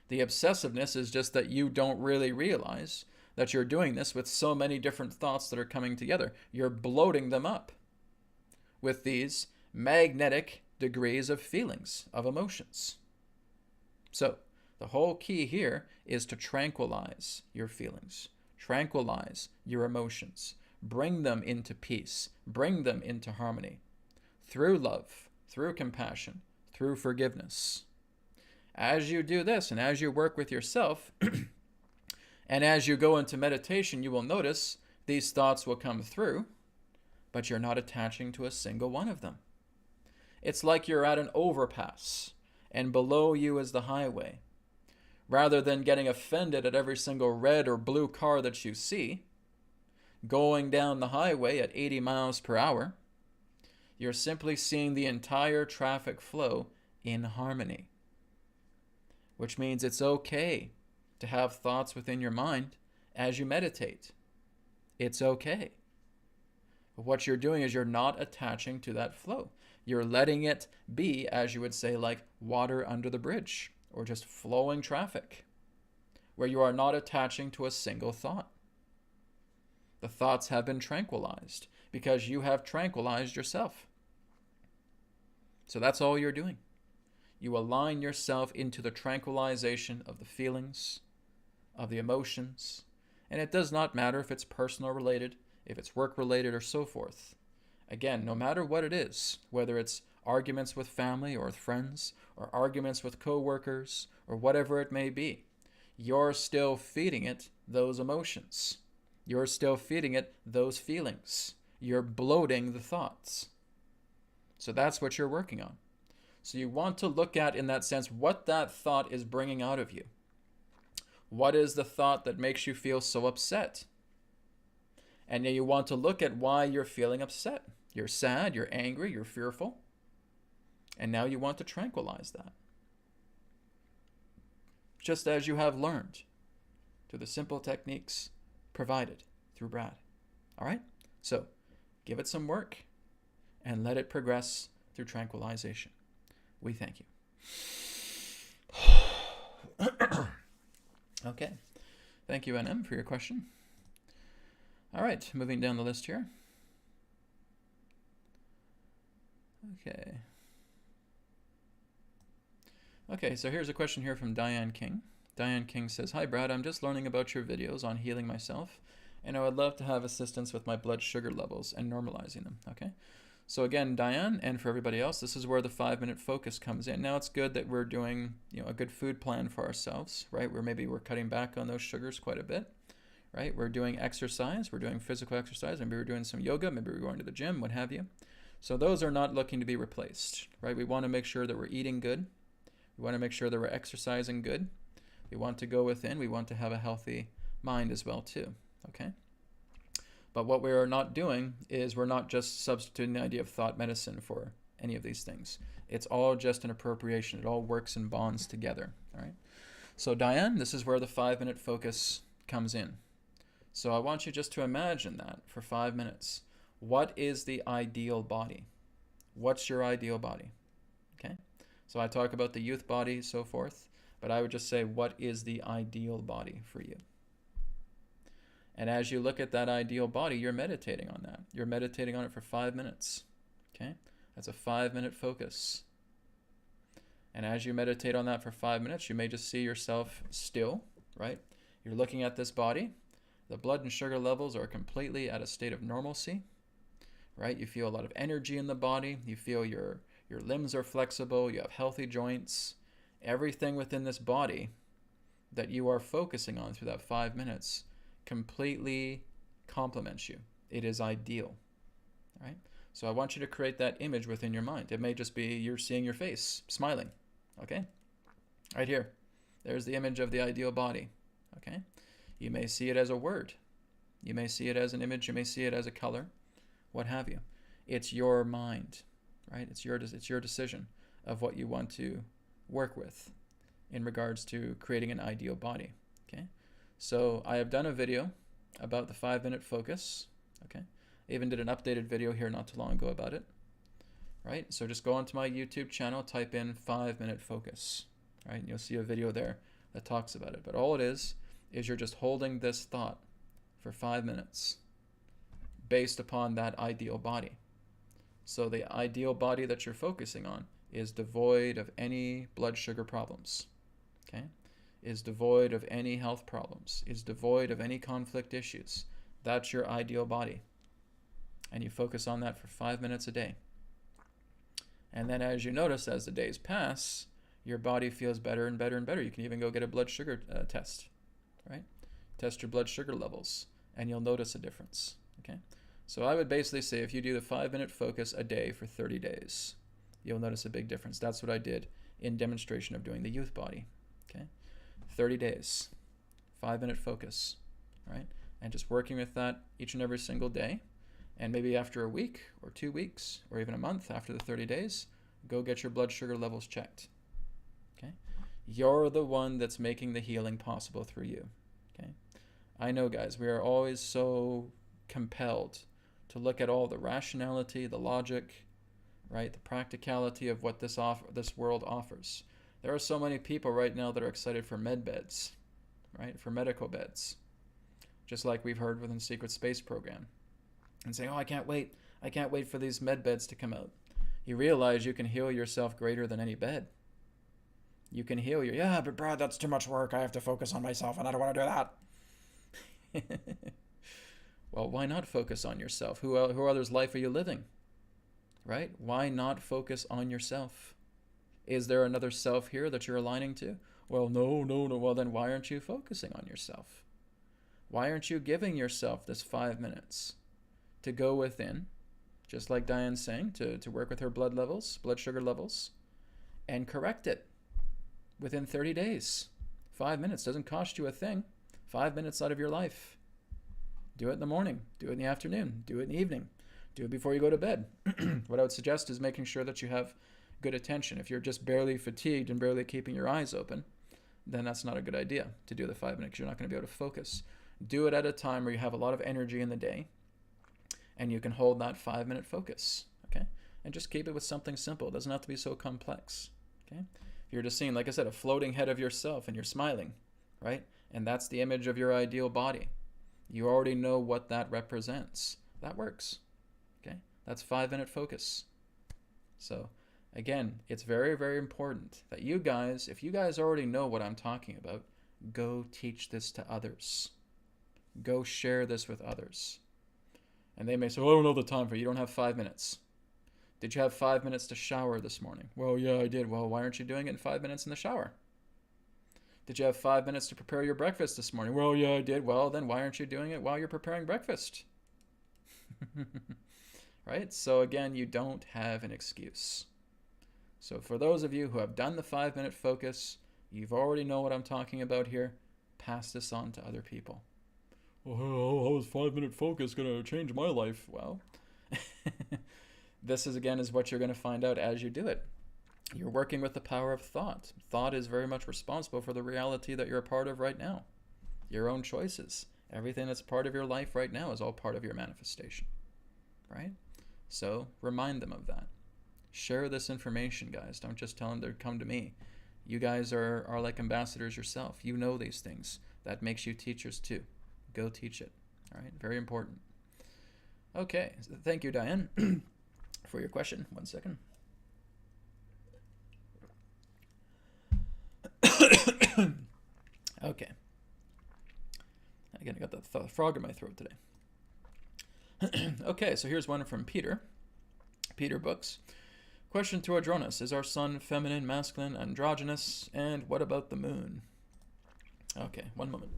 The obsessiveness is just that you don't really realize that you're doing this with so many different thoughts that are coming together. You're bloating them up with these magnetic degrees of feelings, of emotions. So, the whole key here is to tranquilize your feelings, tranquilize your emotions, bring them into peace, bring them into harmony, through love, through compassion, through forgiveness. As you do this, and as you work with yourself, and as you go into meditation, you will notice these thoughts will come through, but you're not attaching to a single one of them. It's like you're at an overpass, and below you is the highway. Rather than getting offended at every single red or blue car that you see, going down the highway at 80 miles per hour, you're simply seeing the entire traffic flow in harmony. Which means it's okay to have thoughts within your mind as you meditate. It's okay. But what you're doing is you're not attaching to that flow. You're letting it be, as you would say, like water under the bridge, or just flowing traffic, where you are not attaching to a single thought. The thoughts have been tranquilized because you have tranquilized yourself. So that's all you're doing. You align yourself into the tranquilization of the feelings, of the emotions, and it does not matter if it's personal related, if it's work related, or so forth. Again, no matter what it is, whether it's arguments with family or with friends, or arguments with co-workers, or whatever it may be, you're still feeding it those emotions. You're still feeding it those feelings. You're bloating the thoughts. So that's what you're working on. So you want to look at, in that sense, what that thought is bringing out of you. What is the thought that makes you feel so upset? And then you want to look at why you're feeling upset. You're sad, you're angry, you're fearful. And now you want to tranquilize that. Just as you have learned through the simple techniques provided through Brad. All right? So give it some work and let it progress through tranquilization. We thank you. Okay. Thank you, NM, for your question. All right, moving down the list here. Okay. Okay, so here's a question here from Diane King. Diane King says, "Hi Brad, I'm just learning about your videos on healing myself, and I would love to have assistance with my blood sugar levels and normalizing them." Okay, So again, Diane, and for everybody else, this is where the 5-minute focus comes in. Now it's good that we're doing, a good food plan for ourselves, right? Where maybe we're cutting back on those sugars quite a bit, right? We're doing exercise, we're doing physical exercise, maybe we're doing some yoga, maybe we're going to the gym, what have you. So those are not looking to be replaced, right? We want to make sure that we're eating good. We want to make sure that we're exercising good. We want to go within. We want to have a healthy mind as well too, okay? But what we are not doing is we're not just substituting the idea of thought medicine for any of these things. It's all just an appropriation. It all works in bonds together, all right? So Diane, this is where the 5-minute focus comes in. So I want you just to imagine that for 5 minutes. What is the ideal body? What's your ideal body? Okay? So I talk about the youth body, so forth, but I would just say, what is the ideal body for you? And as you look at that ideal body, you're meditating on that. You're meditating on it for 5 minutes. Okay? That's a 5-minute focus. And as you meditate on that for 5 minutes, you may just see yourself still, right? You're looking at this body. The blood and sugar levels are completely at a state of normalcy, right? You feel a lot of energy in the body. You feel your limbs are flexible. You have healthy joints. Everything within this body that you are focusing on through that 5 minutes completely complements you. It is ideal, right? So I want you to create that image within your mind. It may just be you're seeing your face smiling, okay? Right here. There's the image of the ideal body, okay? You may see it as a word. You may see it as an image. You may see it as a color, what have you. It's your mind, right? It's your decision of what you want to work with in regards to creating an ideal body, okay? So I have done a video about the 5-minute focus, okay? I even did an updated video here not too long ago about it, right? So just go onto my YouTube channel, type in 5-minute focus, right? And you'll see a video there that talks about it. But all it is you're just holding this thought for 5 minutes based upon that ideal body. So the ideal body that you're focusing on is devoid of any blood sugar problems, okay? Is devoid of any health problems, is devoid of any conflict issues. That's your ideal body. And you focus on that for 5 minutes a day. And then as you notice, as the days pass, your body feels better and better and better. You can even go get a blood sugar test, right? Test your blood sugar levels, and you'll notice a difference, okay? So I would basically say if you do the 5-minute focus a day for 30 days, you'll notice a big difference. That's what I did in demonstration of doing the youth body, okay? 30 days, 5-minute focus, right? And just working with that each and every single day. And maybe after a week or 2 weeks or even a month after the 30 days, go get your blood sugar levels checked, okay? You're the one that's making the healing possible through you, okay? I know, guys, we are always so compelled to look at all the rationality, the logic, right? The practicality of what this world offers. There are so many people right now that are excited for med beds, right? For medical beds. Just like we've heard within the Secret Space Program. And saying, oh, I can't wait. I can't wait for these med beds to come out. You realize you can heal yourself greater than any bed. You can heal yeah, but Brad, that's too much work. I have to focus on myself and I don't want to do that. Well, why not focus on yourself? Who other's life are you living? Right? Why not focus on yourself? Is there another self here that you're aligning to? Well, no. Well, then why aren't you focusing on yourself? Why aren't you giving yourself this 5 minutes to go within, just like Diane's saying, to work with her blood sugar levels, and correct it within 30 days? 5 minutes doesn't cost you a thing. 5 minutes out of your life. Do it in the morning. Do it in the afternoon. Do it in the evening. Do it before you go to bed. What I would suggest is making sure that you have good attention. If you're just barely fatigued and barely keeping your eyes open, then that's not a good idea to do the 5 minutes. You're not going to be able to focus. Do it at a time where you have a lot of energy in the day and you can hold that 5-minute focus, okay? And just keep it with something simple. It doesn't have to be so complex, okay? You're just seeing, like I said, a floating head of yourself and you're smiling, right? And that's the image of your ideal body. You already know what that represents. That works, okay? That's 5-minute focus. So again, it's very, very important that you guys, if you guys already know what I'm talking about, go teach this to others. Go share this with others. And they may say, well, I don't know the time for it. You don't have 5 minutes. Did you have 5 minutes to shower this morning? Well, yeah, I did. Well, why aren't you doing it in 5 minutes in the shower? Did you have 5 minutes to prepare your breakfast this morning? Well, yeah, I did. Well, then why aren't you doing it while you're preparing breakfast? Right? So again, you don't have an excuse. So for those of you who have done the 5-minute focus, you've already know what I'm talking about here. Pass this on to other people. Well, how is 5-minute focus going to change my life? Well, this is what you're going to find out as you do it. You're working with the power of thought. Thought is very much responsible for the reality that you're a part of right now. Your own choices. Everything that's part of your life right now is all part of your manifestation. Right? So remind them of that. Share this information, guys. Don't just tell them to come to me. You guys are like ambassadors yourself. You know these things. That makes you teachers too. Go teach it. All right? Very important. Okay. So thank you, Diane, for your question. 1 second. Okay. Again, I got the frog in my throat today. Okay, so here's one from Peter. Peter Books. Question to Adronis. Is our sun feminine, masculine, androgynous? And what about the moon? Okay, 1 moment.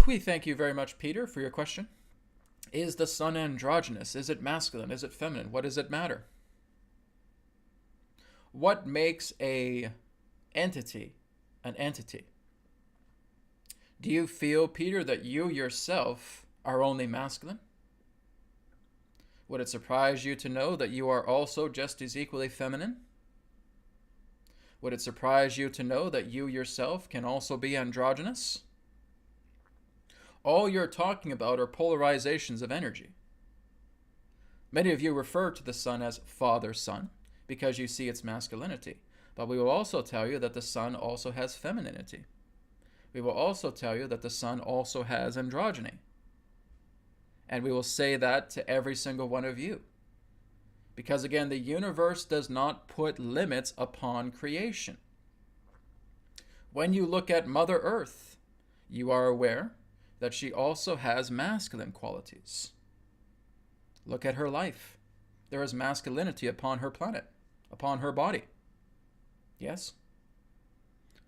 We thank you very much, Peter, for your question. Is the sun androgynous? Is it masculine? Is it feminine? What does it matter? What makes an entity an entity? Do you feel, Peter, that you yourself are only masculine? Would it surprise you to know that you are also just as equally feminine? Would it surprise you to know that you yourself can also be androgynous? All you're talking about are polarizations of energy. Many of you refer to the sun as father-son because you see its masculinity. But we will also tell you that the sun also has femininity. We will also tell you that the sun also has androgyny. And we will say that to every single one of you. Because again, the universe does not put limits upon creation. When you look at Mother Earth, you are aware that she also has masculine qualities. Look at her life. There is masculinity upon her planet, upon her body. Yes?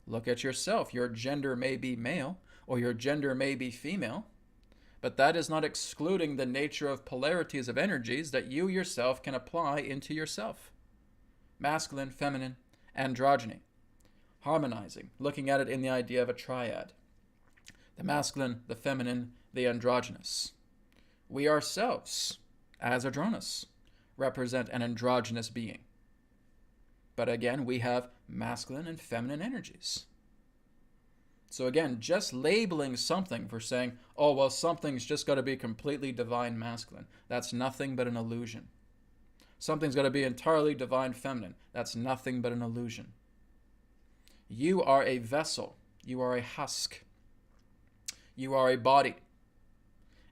Look at yourself. Your gender may be male or your gender may be female, but that is not excluding the nature of polarities of energies that you yourself can apply into yourself. Masculine, feminine, androgyny. Harmonizing, looking at it in the idea of a triad. The masculine, the feminine, the androgynous. We ourselves, as Adronis, represent an androgynous being. But again, we have masculine and feminine energies. So again, just labeling something for saying, oh, well, something's just got to be completely divine masculine. That's nothing but an illusion. Something's got to be entirely divine feminine. That's nothing but an illusion. You are a vessel. You are a husk. You are a body.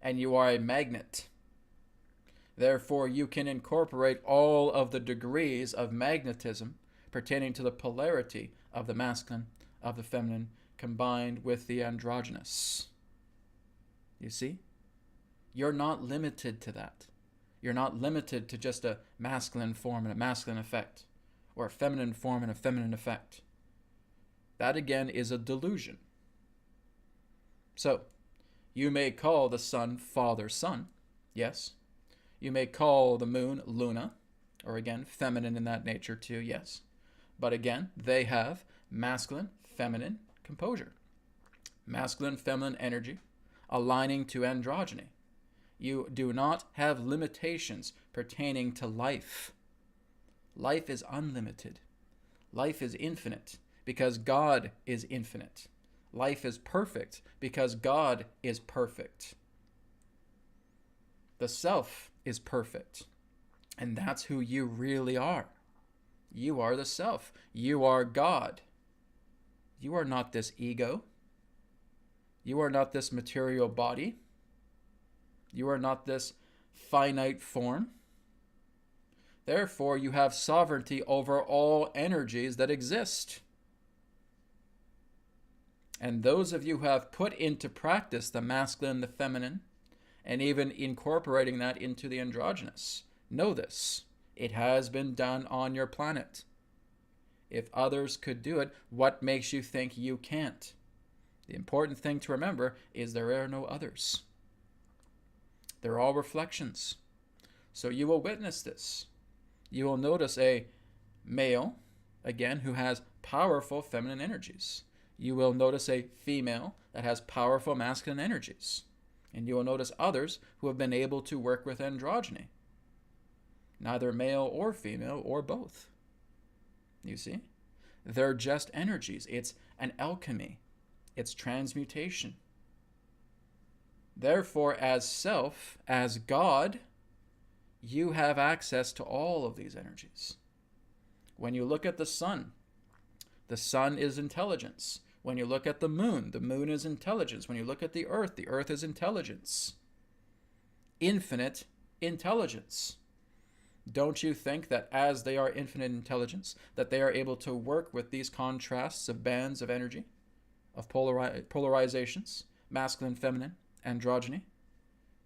And you are a magnet. Therefore, you can incorporate all of the degrees of magnetism pertaining to the polarity of the masculine, of the feminine, combined with the androgynous. You see? You're not limited to that. You're not limited to just a masculine form and a masculine effect, or a feminine form and a feminine effect. That again is a delusion. So, you may call the sun father-son, yes. You may call the moon Luna, or again, feminine in that nature too, yes. But again, they have masculine, feminine composure. Masculine, feminine energy aligning to androgyny. You do not have limitations pertaining to life. Life is unlimited. Life is infinite because God is infinite. Life is perfect because God is perfect. The self is perfect. And that's who you really are. You are the self. You are God. You are not this ego. You are not this material body. You are not this finite form. Therefore, you have sovereignty over all energies that exist. And those of you who have put into practice the masculine, the feminine, and even incorporating that into the androgynous, know this. It has been done on your planet. If others could do it, what makes you think you can't? The important thing to remember is there are no others. They're all reflections. So you will witness this. You will notice a male, again, who has powerful feminine energies. You will notice a female that has powerful masculine energies. And you will notice others who have been able to work with androgyny. Neither male or female or both. You see? They're just energies. It's an alchemy. It's transmutation. Therefore, as self, as God, you have access to all of these energies. When you look at the sun is intelligence. When you look at the moon is intelligence. When you look at the earth is intelligence. Infinite intelligence. Don't you think that as they are infinite intelligence, that they are able to work with these contrasts of bands of energy, of polarizations, masculine, feminine, androgyny?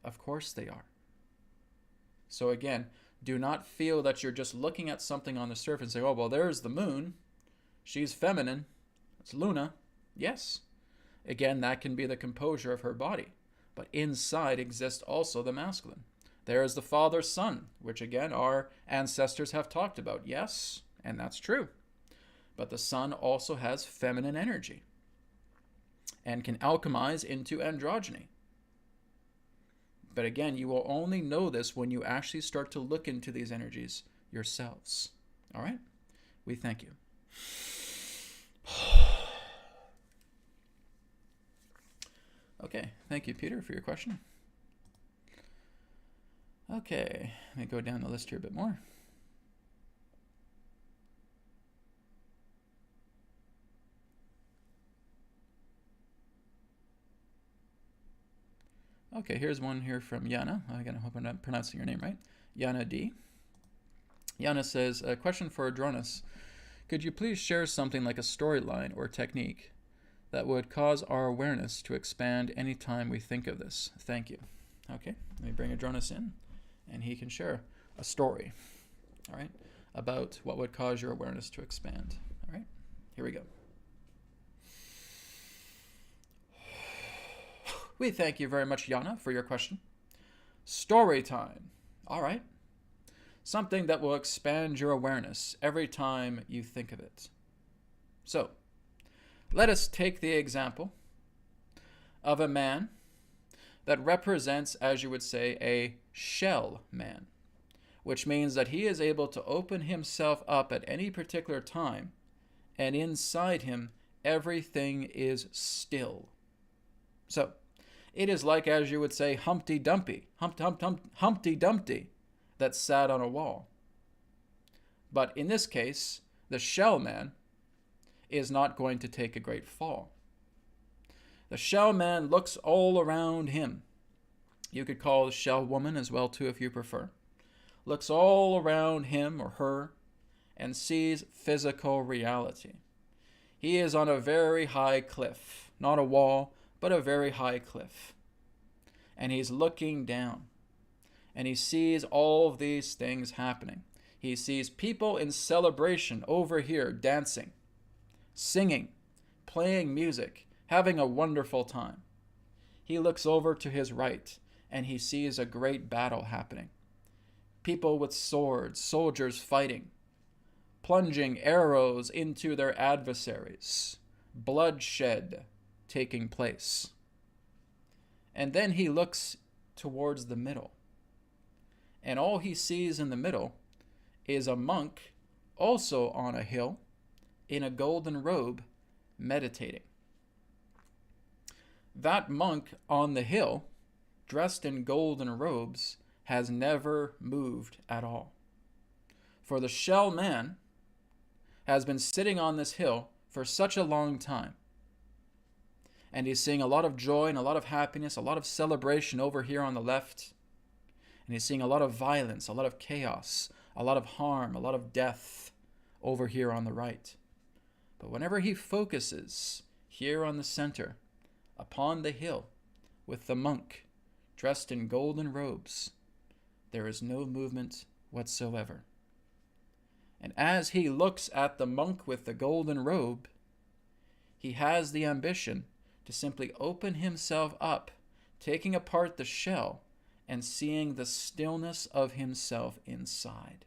Of course they are. So again, do not feel that you're just looking at something on the surface and saying, oh, well, there's the moon. She's feminine. It's Luna. Yes. Again, that can be the composure of her body. But inside exists also the masculine. There is the Father, Son, which again our ancestors have talked about. Yes, and that's true. But the Son also has feminine energy and can alchemize into androgyny. But again, you will only know this when you actually start to look into these energies yourselves. All right? We thank you. Okay, thank you, Peter, for your question. Okay, let me go down the list here a bit more. Okay, here's one here from Yana. I hope I'm not pronouncing your name right. Yana D. Yana says, a question for Adronis. Could you please share something like a storyline or technique that would cause our awareness to expand anytime we think of this? Thank you. Okay, let me bring Adronis in, and he can share a story, all right, about what would cause your awareness to expand. All right, here we go. We thank you very much, Yana, for your question. Story time. All right. Something that will expand your awareness every time you think of it. So, let us take the example of a man that represents, as you would say, a shell man, which means that he is able to open himself up at any particular time, and inside him, everything is still. So, it is like, as you would say, Humpty Dumpty that sat on a wall. But in this case, the shell man is not going to take a great fall. The shell man looks all around him. You could call the shell woman as well too if you prefer. Looks all around him or her and sees physical reality. He is on a very high cliff, not a wall, but a very high cliff. And he's looking down. And he sees all of these things happening. He sees people in celebration over here dancing, singing, playing music, having a wonderful time. He looks over to his right and he sees a great battle happening. People with swords, soldiers fighting, plunging arrows into their adversaries, bloodshed taking place. And then he looks towards the middle. And all he sees in the middle is a monk, also on a hill, in a golden robe, meditating. That monk on the hill, dressed in golden robes, has never moved at all. For the shell man has been sitting on this hill for such a long time. And he's seeing a lot of joy and a lot of happiness, a lot of celebration over here on the left. And he's seeing a lot of violence, a lot of chaos, a lot of harm, a lot of death over here on the right. But whenever he focuses, here on the center, upon the hill, with the monk dressed in golden robes, there is no movement whatsoever. And as he looks at the monk with the golden robe, he has the ambition to simply open himself up, taking apart the shell and seeing the stillness of himself inside.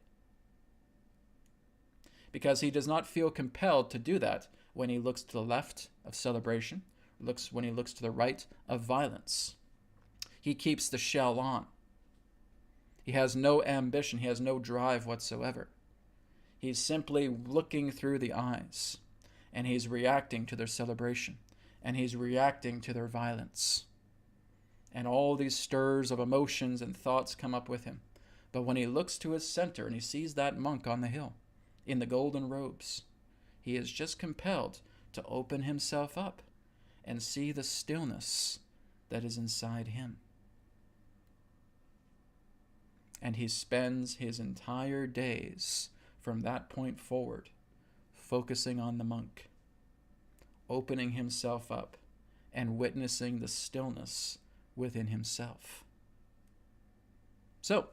Because he does not feel compelled to do that when he looks to the left of celebration, when he looks to the right of violence. He keeps the shell on. He has no ambition. He has no drive whatsoever. He's simply looking through the eyes, and he's reacting to their celebration, and he's reacting to their violence. And all these stirs of emotions and thoughts come up with him. But when he looks to his center and he sees that monk on the hill in the golden robes, he is just compelled to open himself up and see the stillness that is inside him. And he spends his entire days from that point forward focusing on the monk, opening himself up and witnessing the stillness within himself. So,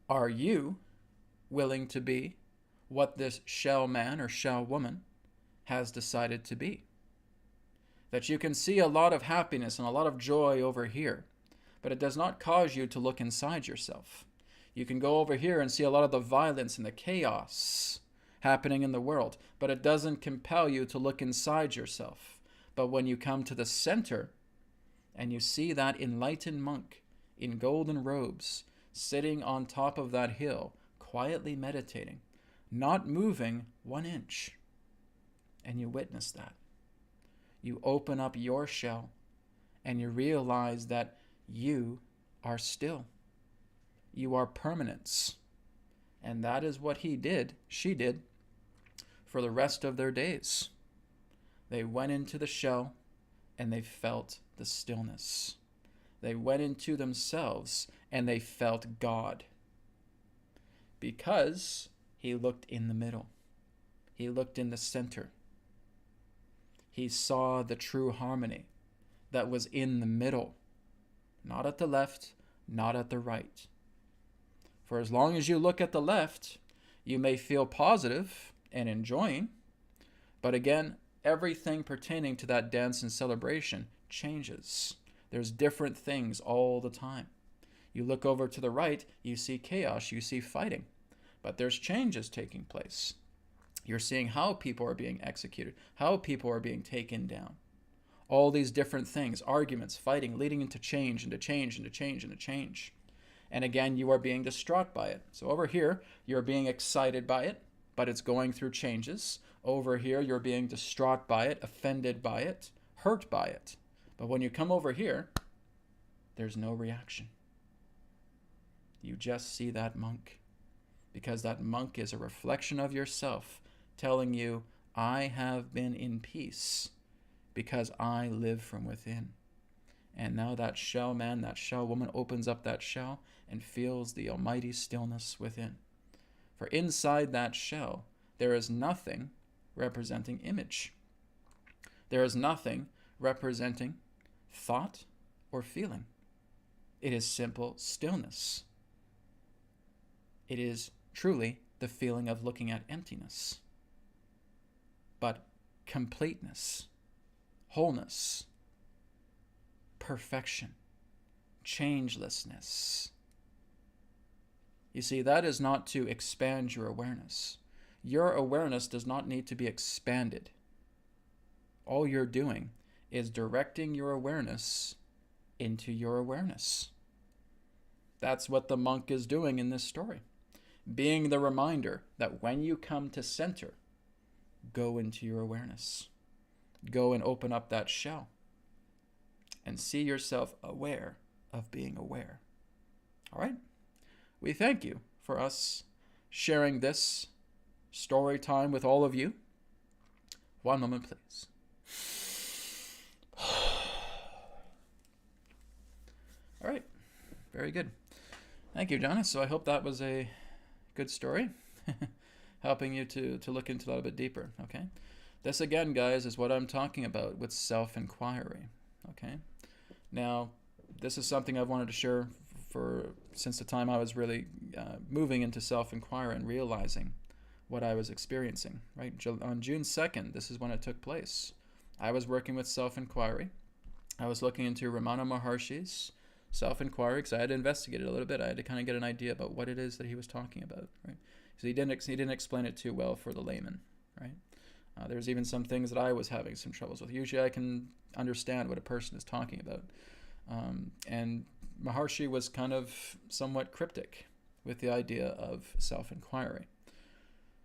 are you willing to be what this shell man or shell woman has decided to be? That you can see a lot of happiness and a lot of joy over here, but it does not cause you to look inside yourself. You can go over here and see a lot of the violence and the chaos happening in the world, but it doesn't compel you to look inside yourself. But when you come to the center and you see that enlightened monk in golden robes sitting on top of that hill, quietly meditating, not moving 1 inch, and you witness that, you open up your shell and you realize that you are still. You are permanence. And that is what she did, for the rest of their days. They went into the shell and they felt the stillness. They went into themselves and they felt God. Because he looked in the middle. He looked in the center. He saw the true harmony that was in the middle. Not at the left, not at the right. For as long as you look at the left, you may feel positive and enjoying, but again, everything pertaining to that dance and celebration changes. There's different things all the time. You look over to the right, you see chaos, you see fighting, but there's changes taking place. You're seeing how people are being executed, how people are being taken down. All these different things, arguments, fighting, leading into change, into change, into change, into change. And again, you are being distraught by it. So over here, you're being excited by it, but it's going through changes. Over here, you're being distraught by it, offended by it, hurt by it. But when you come over here, there's no reaction. You just see that monk, because that monk is a reflection of yourself, telling you, I have been in peace because I live from within. And now that shell man, that shell woman opens up that shell and feels the almighty stillness within. For inside that shell, there is nothing representing image. There is nothing representing thought or feeling. It is simple stillness. It is truly the feeling of looking at emptiness. But completeness, wholeness, perfection, changelessness. You see, that is not to expand your awareness. Your awareness does not need to be expanded. All you're doing is directing your awareness into your awareness. That's what the monk is doing in this story. Being the reminder that when you come to center, go into your awareness. Go and open up that shell and see yourself aware of being aware. All right? We thank you for us sharing this story time with all of you. One moment, please. All right. Very good. Thank you, Adronis. So I hope that was a good story, helping you to look into that a bit deeper. Okay. This again, guys, is what I'm talking about with self-inquiry. Okay? Now, this is something I've wanted to share since the time I was really moving into self-inquiry and realizing what I was experiencing. Right? On June 2nd, this is when it took place. I was working with self-inquiry. I was looking into Ramana Maharshi's self-inquiry because I had to investigate it a little bit. I had to kind of get an idea about what it is that he was talking about. Right? So he didn't explain it too well for the layman. Right? There's even some things that I was having some troubles with. Usually I can understand what a person is talking about. And Maharshi was kind of somewhat cryptic with the idea of self-inquiry.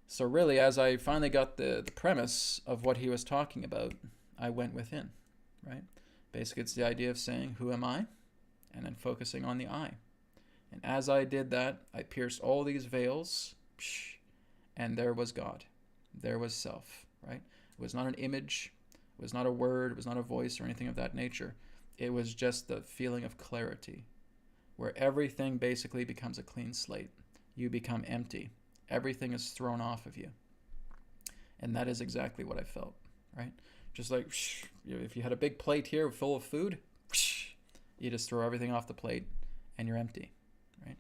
So really, as I finally got the premise of what he was talking about, I went within, right? Basically, it's the idea of saying, who am I? And then focusing on the I. And as I did that, I pierced all these veils, and there was God. There was self, right? It was not an image. It was not a word. It was not a voice or anything of that nature. It was just the feeling of clarity, where everything basically becomes a clean slate. You become empty. Everything is thrown off of you. And that is exactly what I felt, right? Just like if you had a big plate here full of food, you just throw everything off the plate and you're empty, right?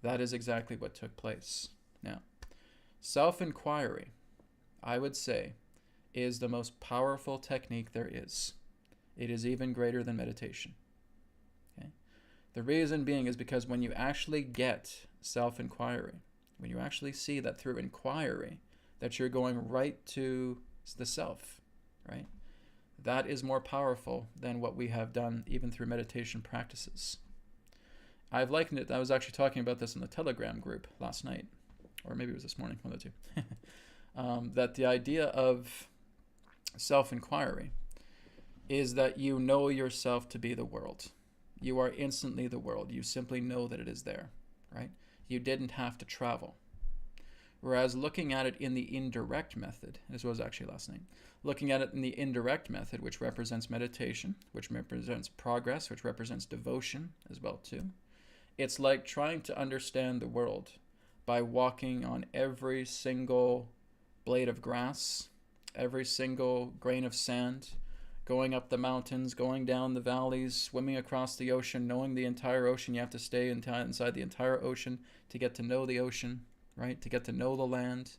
That is exactly what took place. Now, self-inquiry, I would say, is the most powerful technique there is. It is even greater than meditation. Okay? The reason being is because when you actually get self-inquiry, when you actually see that through inquiry, that you're going right to the self, right? That is more powerful than what we have done even through meditation practices. I've likened it, I was actually talking about this in the Telegram group last night, or maybe it was this morning, one of the two, that the idea of self-inquiry is that you know yourself to be the world. You are instantly the world. You simply know that it is there, right? You didn't have to travel. Whereas looking at it in the indirect method, this was actually last night, looking at it in the indirect method, which represents meditation, which represents progress, which represents devotion as well too, it's like trying to understand the world by walking on every single blade of grass, every single grain of sand, going up the mountains, going down the valleys, swimming across the ocean, knowing the entire ocean. You have to stay inside the entire ocean to get to know the ocean, right? To get to know the land.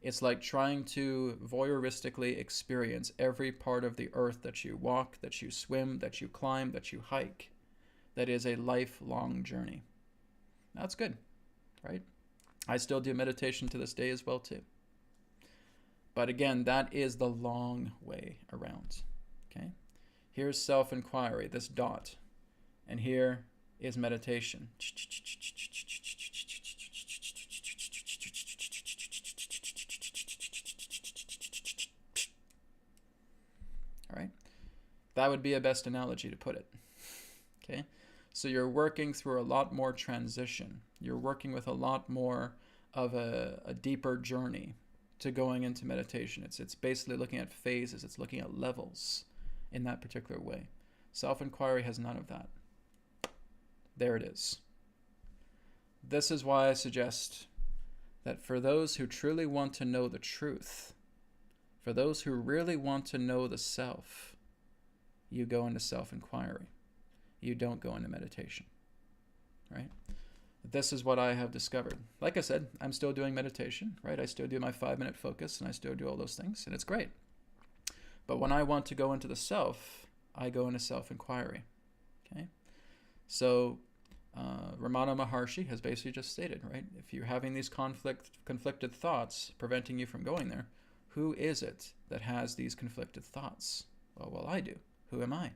It's like trying to voyeuristically experience every part of the earth that you walk, that you swim, that you climb, that you hike. That is a lifelong journey. That's good, right? I still do meditation to this day as well too. But again, that is the long way around. Okay, here's self-inquiry, this dot, and here is meditation. All right, that would be a best analogy to put it. Okay, so you're working through a lot more transition. You're working with a lot more of a deeper journey to going into meditation. It's basically looking at phases. It's looking at levels in that particular way. Self-inquiry has none of that. There it is. This is why I suggest that for those who truly want to know the truth, for those who really want to know the self, you go into self-inquiry. You don't go into meditation, right? This is what I have discovered. Like I said, I'm still doing meditation, right? I still do my 5-minute focus and I still do all those things, and it's great. But when I want to go into the self, I go into self-inquiry, okay? So Ramana Maharshi has basically just stated, right? If you're having these conflicted thoughts preventing you from going there, who is it that has these conflicted thoughts? Well, I do. Who am I?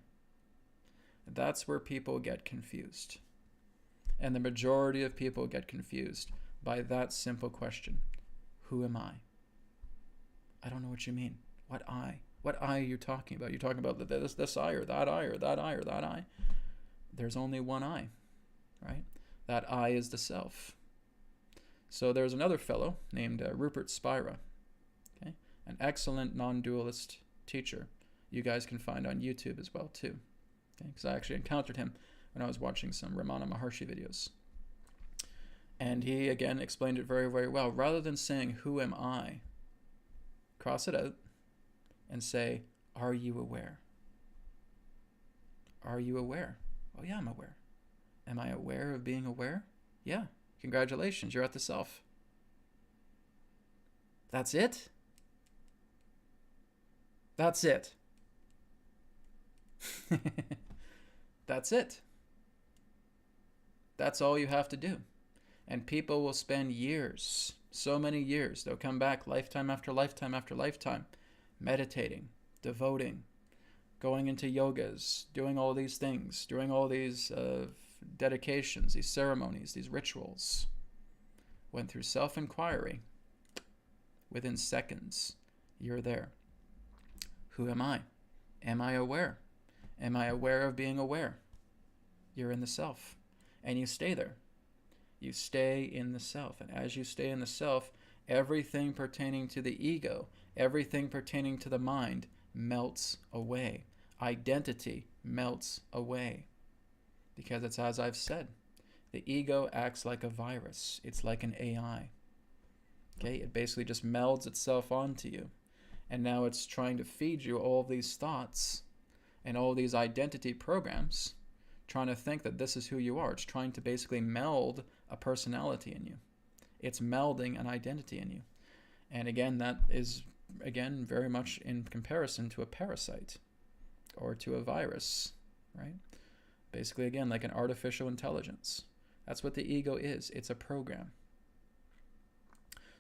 That's where people get confused. And the majority of people get confused by that simple question. Who am I? I don't know what you mean. What I? What I are you talking about? You're talking about this I or that I or that I or that I. There's only one I, right? That I is the self. So there's another fellow named Rupert Spira, okay? An excellent non-dualist teacher. You guys can find on YouTube as well too, okay? Because I actually encountered him when I was watching some Ramana Maharshi videos. And he, again, explained it very, very well. Rather than saying, who am I? Cross it out. and say, are you aware? Are you aware? Oh yeah, I'm aware. Am I aware of being aware? Yeah. Congratulations, you're at the self. That's it? That's it. That's it. That's all you have to do. And people will spend years, so many years, they'll come back lifetime after lifetime after lifetime, meditating, devoting, going into yogas, doing all these things, doing all these dedications, these ceremonies, these rituals. When through self-inquiry, within seconds, you're there. Who am I? Am I aware? Am I aware of being aware? You're in the self, and you stay there. You stay in the self, and as you stay in the self, everything pertaining to the ego, everything pertaining to the mind melts away. Identity melts away. Because it's as I've said, the ego acts like a virus. It's like an AI. Okay, it basically just melds itself onto you. And now it's trying to feed you all these thoughts and all these identity programs, trying to think that this is who you are. It's trying to basically meld a personality in you. It's melding an identity in you. And again, that is, again, very much in comparison to a parasite or to a virus, right? Basically, again, like an artificial intelligence. That's what the ego is. It's a program.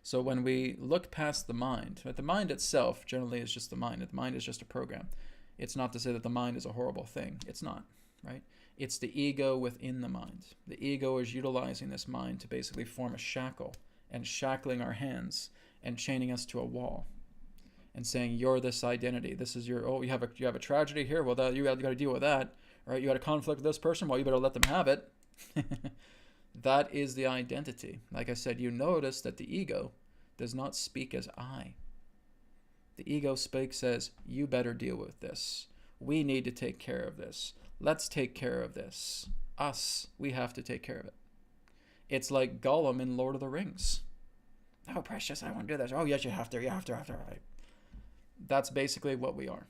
So when we look past the mind, the mind itself generally is just the mind. The mind is just a program. It's not to say that the mind is a horrible thing. It's not, right? It's the ego within the mind. The ego is utilizing this mind to basically form a shackle and shackling our hands and chaining us to a wall and saying, you're this identity. This is your, oh, you have a tragedy here. Well, you got to deal with that. Right? You got a conflict with this person. Well, you better let them have it. That is the identity. Like I said, you notice that the ego does not speak as I. The ego speaks as, you better deal with this. We need to take care of this. Let's take care of this. Us, we have to take care of it. It's like Gollum in Lord of the Rings. Oh, precious, I won't do this. Oh, yes, you have to, right? That's basically what we are,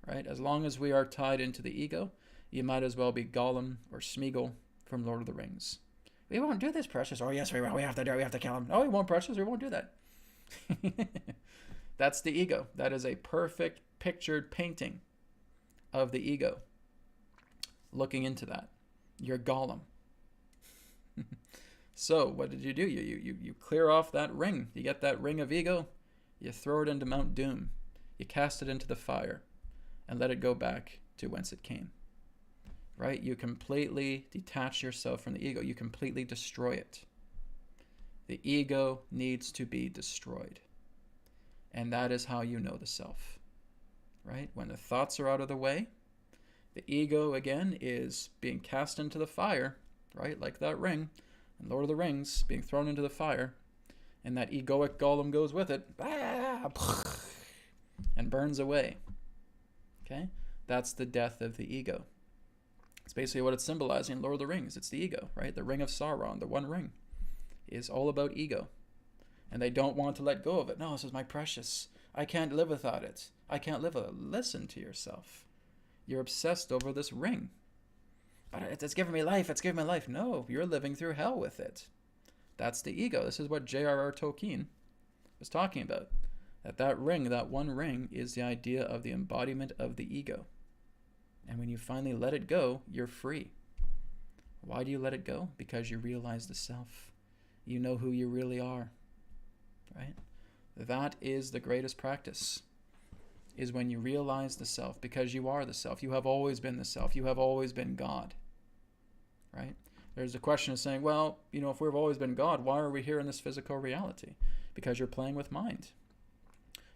right? As long as we are tied into the ego, you might as well be Gollum or Smeagol from Lord of the Rings. We won't do this, precious. Oh, yes, we will. We have to kill him. Oh, we won't, precious. We won't do that. That's the ego. That is a perfect pictured painting of the ego. Looking into that. You're Gollum. So, what did you do? You clear off that ring. You get that ring of ego. You throw it into Mount Doom. You cast it into the fire and let it go back to whence it came. Right? You completely detach yourself from the ego. You completely destroy it. The ego needs to be destroyed. And that is how you know the self. Right? When the thoughts are out of the way, the ego, again, is being cast into the fire, right? Like that ring in Lord of the Rings being thrown into the fire, and that egoic Gollum goes with it, and burns away. Okay? That's the death of the ego. It's basically what it's symbolizing in Lord of the Rings. It's the ego, right? The ring of Sauron, the one ring, is all about ego. And they don't want to let go of it. No, this is my precious. I can't live without it. I can't live without it. Listen to yourself. You're obsessed over this ring. But it's giving me life. It's giving me life. No, you're living through hell with it. That's the ego. This is what J.R.R. Tolkien was talking about. That ring, that one ring, is the idea of the embodiment of the ego. And when you finally let it go, you're free. Why do you let it go? Because you realize the self. You know who you really are. Right? That is the greatest practice, is when you realize the self, because you are the self. You have always been the self. You have always been God. Right? There's a question of saying, well, if we've always been God, why are we here in this physical reality? Because you're playing with mind.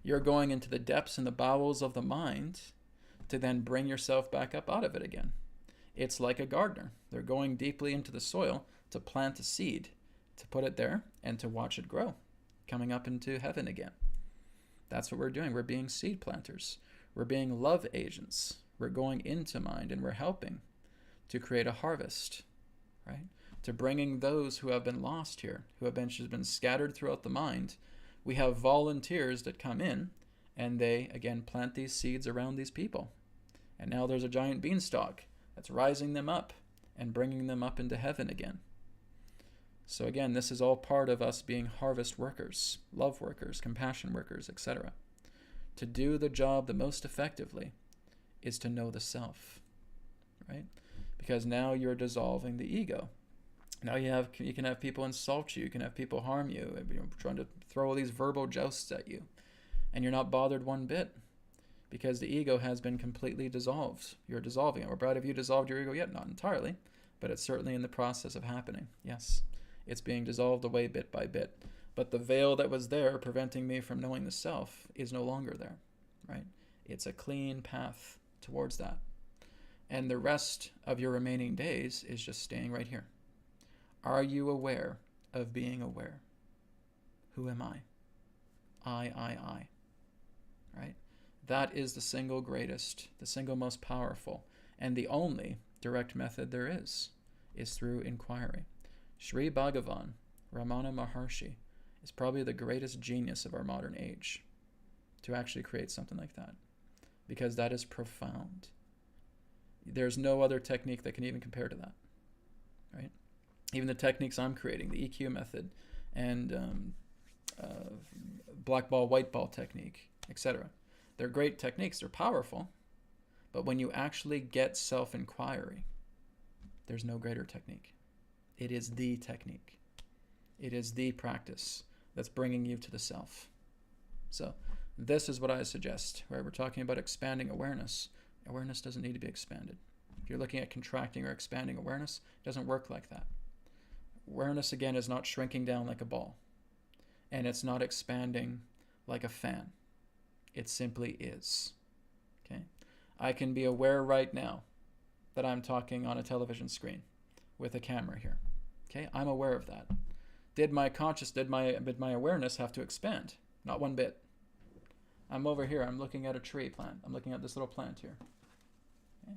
You're going into the depths and the bowels of the mind to then bring yourself back up out of it again. It's like a gardener. They're going deeply into the soil to plant a seed, to put it there, and to watch it grow, coming up into heaven again. That's what we're doing. We're being seed planters. We're being love agents. We're going into mind, and we're helping to create a harvest, right? To bringing those who have been lost here, who have been scattered throughout the mind. We have volunteers that come in And they, again, plant these seeds around these people. And now there's a giant beanstalk that's rising them up and bringing them up into heaven again. So again, this is all part of us being harvest workers, love workers, compassion workers, etc. To do the job the most effectively is to know the self, right? Because now you're dissolving the ego. Now you can have people insult you, you can have people harm you, trying to throw all these verbal jousts at you, and you're not bothered one bit because the ego has been completely dissolved. You're dissolving it. Or Brad, have you dissolved your ego yet? Not entirely, but it's certainly in the process of happening. Yes, it's being dissolved away bit by bit. But the veil that was there preventing me from knowing the self is no longer there, right? It's a clean path towards that. And the rest of your remaining days is just staying right here. Are you aware of being aware? Who am I? I. Right? That is the single greatest, the single most powerful, and the only direct method there is through inquiry. Sri Bhagavan, Ramana Maharshi, is probably the greatest genius of our modern age to actually create something like that, because that is profound. There's no other technique that can even compare to that, right? Even the techniques I'm creating, the EQ method and black ball, white ball technique, etc. They're great techniques, they're powerful, but when you actually get self-inquiry, there's no greater technique. It is the technique. It is the practice that's bringing you to the self. So this is what I suggest, where we're talking about expanding awareness. Awareness doesn't need to be expanded. If you're looking at contracting or expanding awareness, it doesn't work like that. Awareness, again, is not shrinking down like a ball. And it's not expanding like a fan. It simply is. Okay? I can be aware right now that I'm talking on a television screen with a camera here. Okay? I'm aware of that. Did my awareness have to expand? Not one bit. I'm over here. I'm looking at a tree plant. I'm looking at this little plant here. Okay?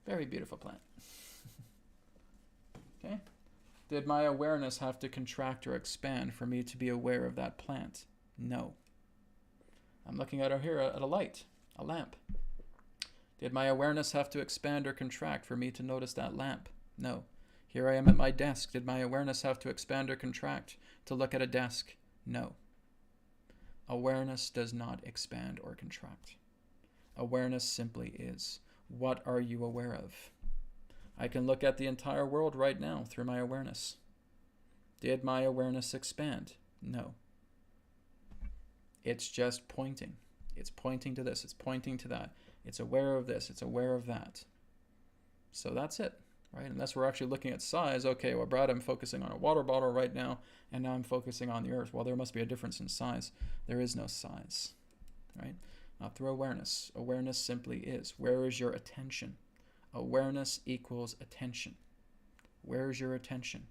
Very beautiful plant. Okay? Did my awareness have to contract or expand for me to be aware of that plant? No. I'm looking at here at a light, a lamp. Did my awareness have to expand or contract for me to notice that lamp? No. Here I am at my desk. Did my awareness have to expand or contract to look at a desk? No. Awareness does not expand or contract. Awareness simply is. What are you aware of? I can look at the entire world right now through my awareness. Did my awareness expand? No. It's just pointing. It's pointing to this. It's pointing to that. It's aware of this. It's aware of that. So that's it, right? Unless we're actually looking at size. Okay, well, Brad, I'm focusing on a water bottle right now, and now I'm focusing on the earth. Well, there must be a difference in size. There is no size, right? Not through awareness. Awareness simply is. Where is your attention? Awareness equals attention. Where is your attention?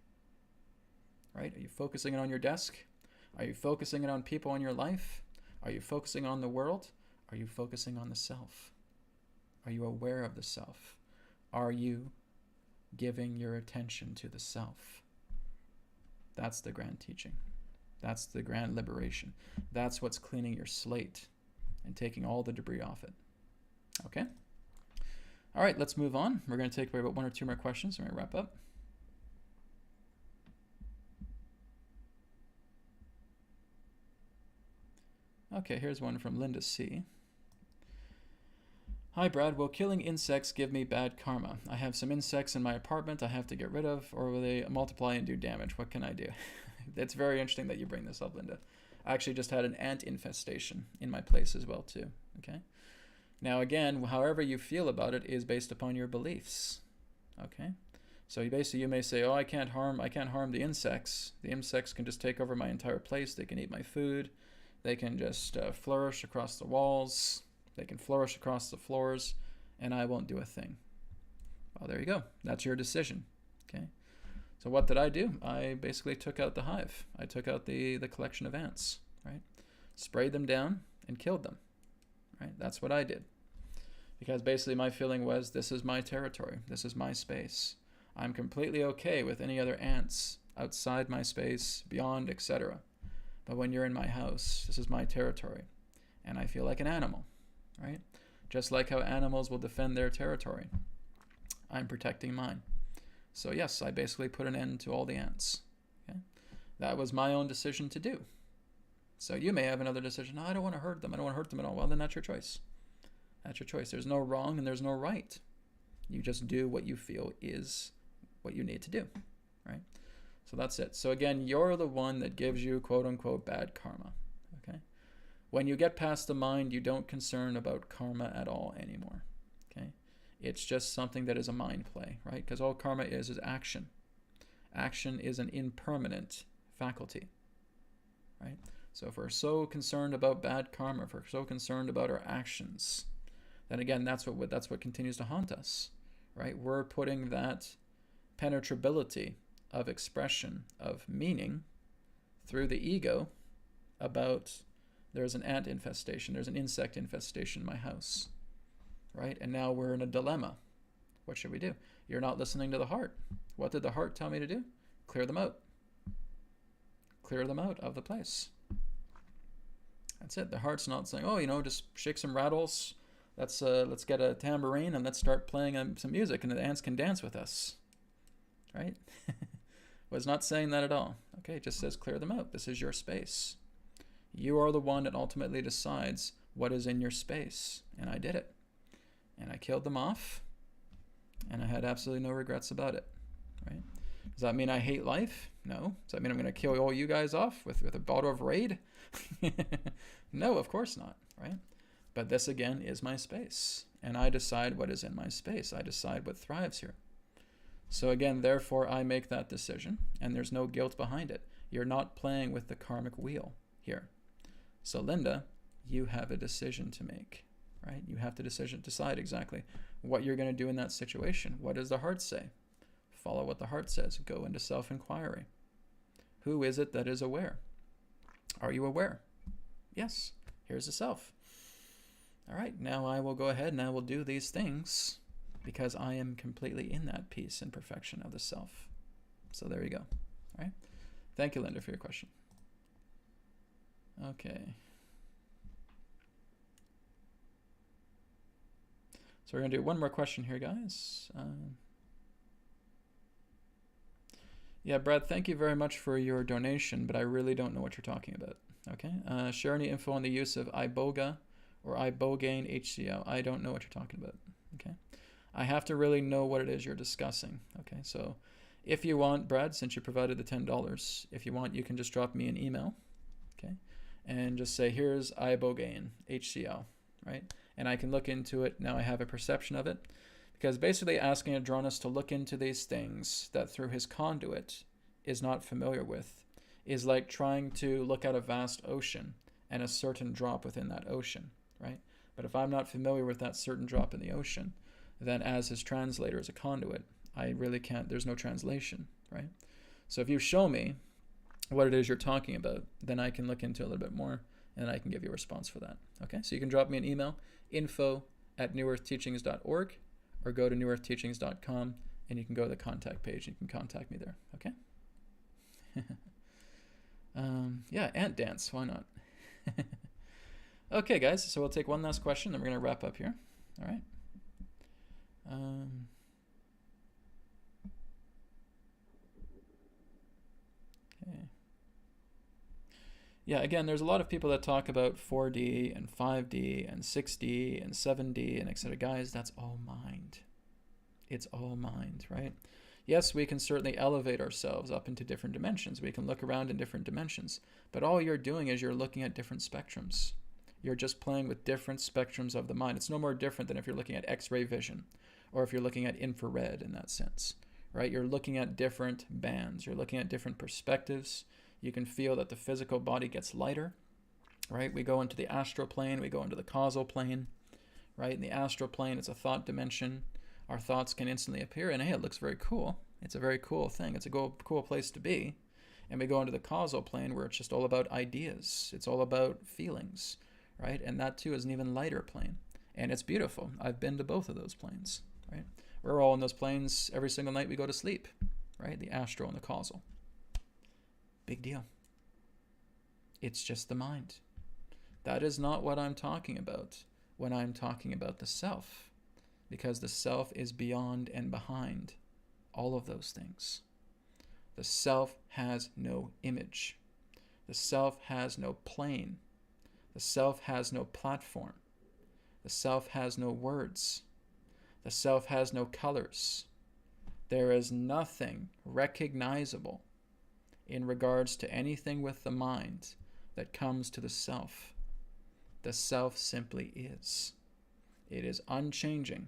Right? Are you focusing it on your desk? Are you focusing it on people in your life? Are you focusing on the world? Are you focusing on the self? Are you aware of the self? Are you giving your attention to the self? That's the grand teaching. That's the grand liberation. That's what's cleaning your slate and taking all the debris off it. Okay? All right, let's move on. We're going to take about one or two more questions. We're going to wrap up. Okay, here's one from Linda C. Hi, Brad. Will killing insects give me bad karma? I have some insects in my apartment I have to get rid of, or will they multiply and do damage? What can I do? It's very interesting that you bring this up, Linda. I actually just had an ant infestation in my place as well, too. Okay? Now, again, however you feel about it is based upon your beliefs. Okay? So you may say, oh, I can't harm the insects. The insects can just take over my entire place. They can eat my food. They can just flourish across the walls. They can flourish across the floors, and I won't do a thing. Well, there you go. That's your decision. Okay? So what did I do? I basically took out the hive. I took out the collection of ants, right? Sprayed them down and killed them, right? That's what I did. Because basically my feeling was, this is my territory. This is my space. I'm completely okay with any other ants outside my space, beyond, etc. But when you're in my house, this is my territory, and I feel like an animal, right? Just like how animals will defend their territory. I'm protecting mine. So yes, I basically put an end to all the ants. Okay? That was my own decision to do. So you may have another decision. No, I don't want to hurt them. I don't want to hurt them at all. Well, then that's your choice. That's your choice. There's no wrong and there's no right. You just do what you feel is what you need to do, right? So that's it. So again, you're the one that gives you quote unquote bad karma, okay? When you get past the mind, you don't concern about karma at all anymore, okay? It's just something that is a mind play, right? Because all karma is action. Action is an impermanent faculty, right? So if we're so concerned about bad karma, if we're so concerned about our actions, then again, that's what continues to haunt us, right? We're putting that penetrability of expression of meaning through the ego about there's an ant infestation, there's an insect infestation in my house, right? And now we're in a dilemma. What should we do? You're not listening to the heart. What did the heart tell me to do? Clear them out. Clear them out of the place. That's it. The heart's not saying, oh, just shake some rattles. Let's get a tambourine and let's start playing some music and the ants can dance with us, right? Was not saying that at all. Okay, it just says clear them out. This is your space. You are the one that ultimately decides what is in your space. And I did it. And I killed them off. And I had absolutely no regrets about it, right? Does that mean I hate life? No. Does that mean I'm going to kill all you guys off with a bottle of Raid? No, of course not, right? But this, again, is my space. And I decide what is in my space. I decide what thrives here. So again, therefore, I make that decision. And there's no guilt behind it. You're not playing with the karmic wheel here. So Linda, you have a decision to make, right? You have to decide exactly what you're going to do in that situation. What does the heart say? Follow what the heart says. Go into self-inquiry. Who is it that is aware? Are you aware? Yes. Here's the self. All right, now I will go ahead and I will do these things because I am completely in that peace and perfection of the self. So there you go. All right. Thank you, Linda, for your question. Okay. So we're going to do one more question here, guys. Yeah, Brad, thank you very much for your donation, but I really don't know what you're talking about. Okay. Share any info on the use of iboga or ibogaine HCl. I don't know what you're talking about. Okay. I have to really know what it is you're discussing. Okay. So if you want, Brad, since you provided the $10, if you want, you can just drop me an email. Okay. And just say, here's ibogaine HCl, right? And I can look into it. Now I have a perception of it. Because basically asking Adronis to look into these things that through his conduit is not familiar with is like trying to look at a vast ocean and a certain drop within that ocean, right? But if I'm not familiar with that certain drop in the ocean, then as his translator, as a conduit, I really can't, there's no translation, right? So if you show me what it is you're talking about, then I can look into it a little bit more and I can give you a response for that, okay? So you can drop me an email, info@newearthteachings.org, or go to newearthteachings.com and you can go to the contact page and you can contact me there, okay? Yeah, ant dance, why not? Okay, guys, so we'll take one last question, then we're going to wrap up here, all right? Okay. Yeah, again, there's a lot of people that talk about 4D and 5D and 6D and 7D and etc. Guys, that's all mind. It's all mind, right? Yes, we can certainly elevate ourselves up into different dimensions. We can look around in different dimensions. But all you're doing is you're looking at different spectrums. You're just playing with different spectrums of the mind. It's no more different than if you're looking at X-ray vision or if you're looking at infrared in that sense, right? You're looking at different bands. You're looking at different perspectives. You can feel that the physical body gets lighter, right? We go into the astral plane. We go into the causal plane, right? In the astral plane, it's a thought dimension. Our thoughts can instantly appear, and hey, it looks very cool. It's a very cool thing. It's a cool place to be. And we go into the causal plane where it's just all about ideas. It's all about feelings, right? And that too is an even lighter plane. And it's beautiful. I've been to both of those planes, right? We're all in those planes every single night we go to sleep, right? The astral and the causal. Big deal. It's just the mind. That is not what I'm talking about when I'm talking about the self, because the self is beyond and behind all of those things. The self has no image. The self has no plane. The self has no platform. The self has no words. The self has no colors. There is nothing recognizable in regards to anything with the mind that comes to the self. The self simply is. It is unchanging.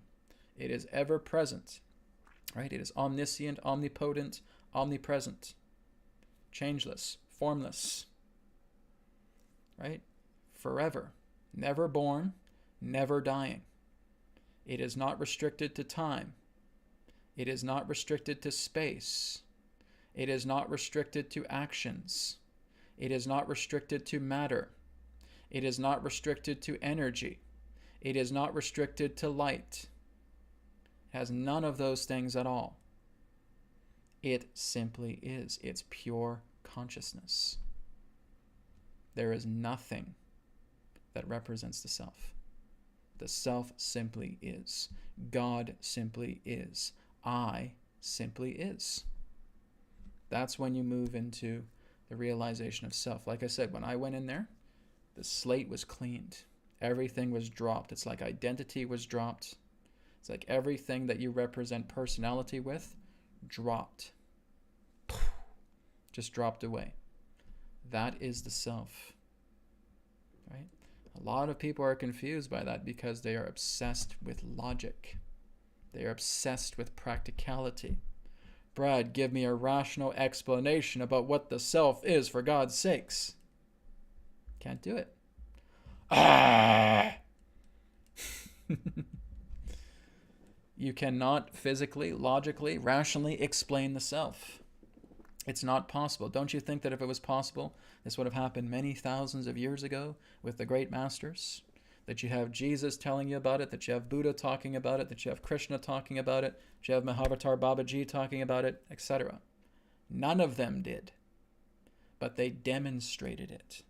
It is ever present, right? It is omniscient, omnipotent, omnipresent, changeless, formless, right? Forever, never born, never dying. It is not restricted to time. It is not restricted to space. It is not restricted to actions. It is not restricted to matter. It is not restricted to energy. It is not restricted to light. It has none of those things at all. It simply is. It's pure consciousness. There is nothing that represents the self. The self simply is. God simply is. I simply is. That's when you move into the realization of self. Like I said, when I went in there, the slate was cleaned. Everything was dropped. It's like identity was dropped. It's like everything that you represent personality with dropped. Just dropped away. That is the self. Right? A lot of people are confused by that because they are obsessed with logic. They are obsessed with practicality. Brad, give me a rational explanation about what the self is, for God's sakes. Can't do it. You cannot physically, logically, rationally explain the self. It's not possible. Don't you think that if it was possible, this would have happened many thousands of years ago with the great masters? That you have Jesus telling you about it, that you have Buddha talking about it, that you have Krishna talking about it, that you have Mahavatar Babaji talking about it, etc. None of them did. But they demonstrated it.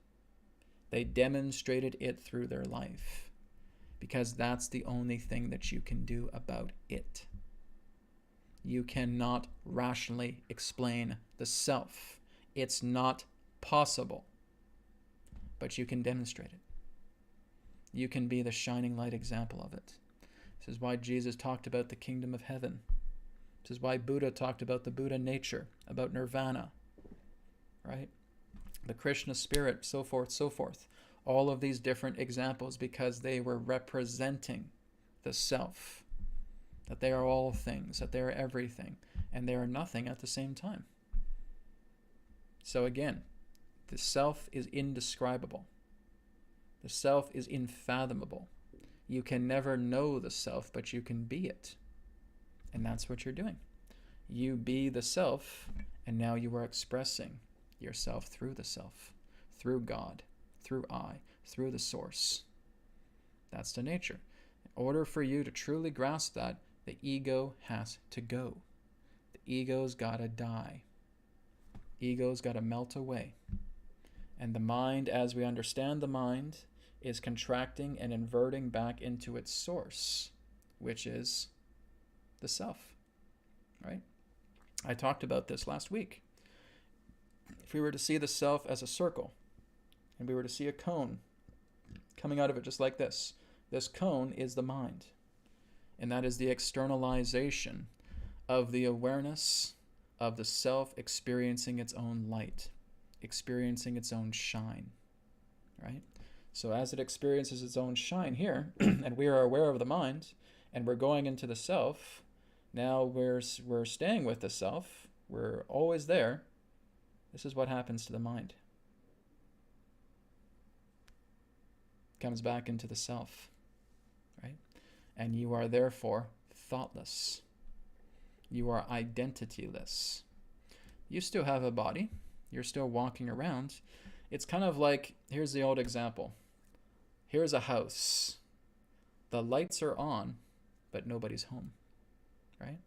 They demonstrated it through their life. Because that's the only thing that you can do about it. You cannot rationally explain the self. It's not possible. But you can demonstrate it. You can be the shining light example of it. This is why Jesus talked about the kingdom of heaven. This is why Buddha talked about the Buddha nature, about nirvana, right? The Krishna spirit, so forth, so forth. All of these different examples because they were representing the self. That they are all things, that they are everything, and they are nothing at the same time. So again, the self is indescribable. The self is unfathomable. You can never know the self, but you can be it. And that's what you're doing. You be the self, and now you are expressing yourself through the self, through God, through I, through the source. That's the nature. In order for you to truly grasp that, the ego has to go. The ego's got to die. Ego's got to melt away. And the mind, as we understand the mind, is contracting and inverting back into its source, which is the self, right? I talked about this last week. If we were to see the self as a circle, and we were to see a cone coming out of it just like this cone is the mind. And that is the externalization of the awareness of the self experiencing its own light, experiencing its own shine, right? So as it experiences its own shine here, and we are aware of the mind, and we're going into the self, now we're staying with the self, we're always there. This is what happens to the mind. Comes back into the self, right? And you are therefore thoughtless. You are identityless. You still have a body. You're still walking around. It's kind of like, here's the old example. Here's a house. The lights are on, but nobody's home, right?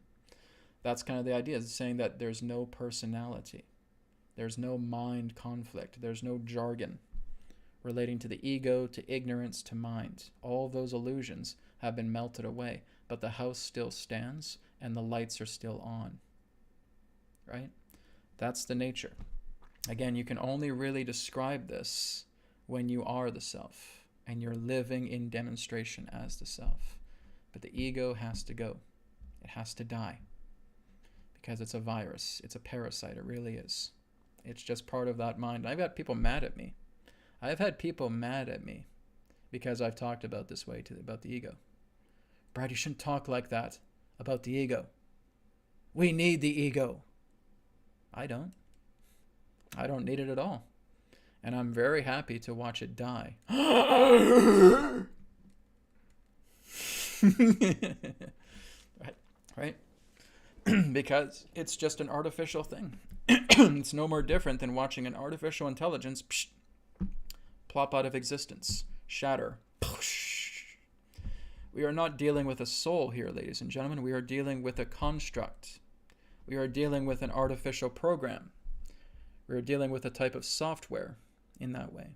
That's kind of the idea, is saying that there's no personality. There's no mind conflict. There's no jargon. relating to the ego, to ignorance, to mind. All of those illusions have been melted away, but the house still stands and the lights are still on, right? That's the nature. Again, you can only really describe this when you are the self and you're living in demonstration as the self. But the ego has to go. It has to die because it's a virus. It's a parasite. It really is. It's just part of that mind. I've got people mad at me. I've had people mad at me because I've talked about this way about the ego. Brad, you shouldn't talk like that about the ego. We need the ego. I don't. I don't need it at all. And I'm very happy to watch it die. Right? Because it's just an artificial thing. It's no more different than watching an artificial intelligence plop out of existence, shatter. We are not dealing with a soul here, ladies and gentlemen. We are dealing with a construct. We are dealing with an artificial program. We are dealing with a type of software in that way.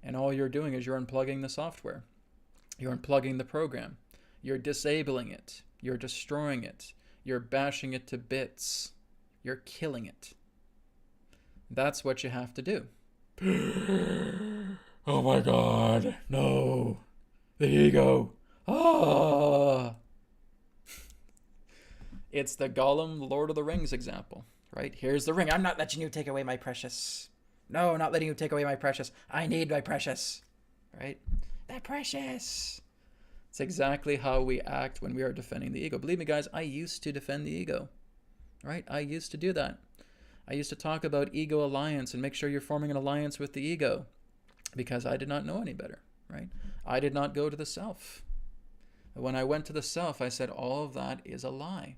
And all you're doing is you're unplugging the software. You're unplugging the program. You're disabling it. You're destroying it. You're bashing it to bits. You're killing it. That's what you have to do. Oh my God, no. The ego. Ah. It's the Gollum Lord of the Rings example, right? Here's the ring. I'm not letting you take away my precious. No, not letting you take away my precious. I need my precious, right? The precious. It's exactly how we act when we are defending the ego. Believe me, guys, I used to defend the ego, right? I used to do that. I used to talk about ego alliance and make sure you're forming an alliance with the ego because I did not know any better, right? I did not go to the self. When I went to the self, I said all of that is a lie.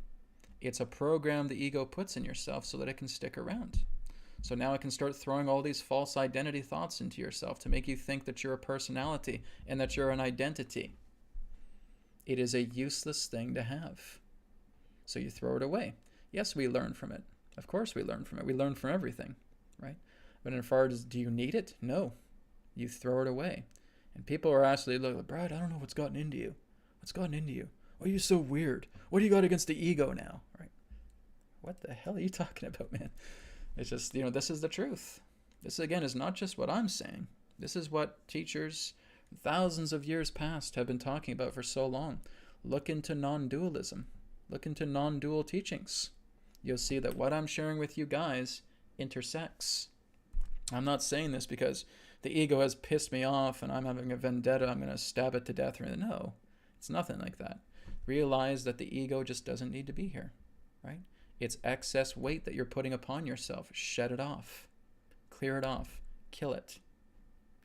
It's a program the ego puts in yourself so that it can stick around. So now it can start throwing all these false identity thoughts into yourself to make you think that you're a personality and that you're an identity. It is a useless thing to have. So you throw it away. Yes, we learn from it. Of course we learn from it. We learn from everything, right? But as far as, do you need it? No. You throw it away. And people are actually like, Brad, I don't know what's gotten into you. What's gotten into you? Why are you so weird? What do you got against the ego now? Right? What the hell are you talking about, man? It's just, this is the truth. This, again, is not just what I'm saying. This is what teachers thousands of years past have been talking about for so long. Look into non-dualism. Look into non-dual teachings. You'll see that what I'm sharing with you guys intersects. I'm not saying this because the ego has pissed me off and I'm having a vendetta, I'm going to stab it to death. No, it's nothing like that. Realize that the ego just doesn't need to be here, right? It's excess weight that you're putting upon yourself. Shed it off. Clear it off. Kill it.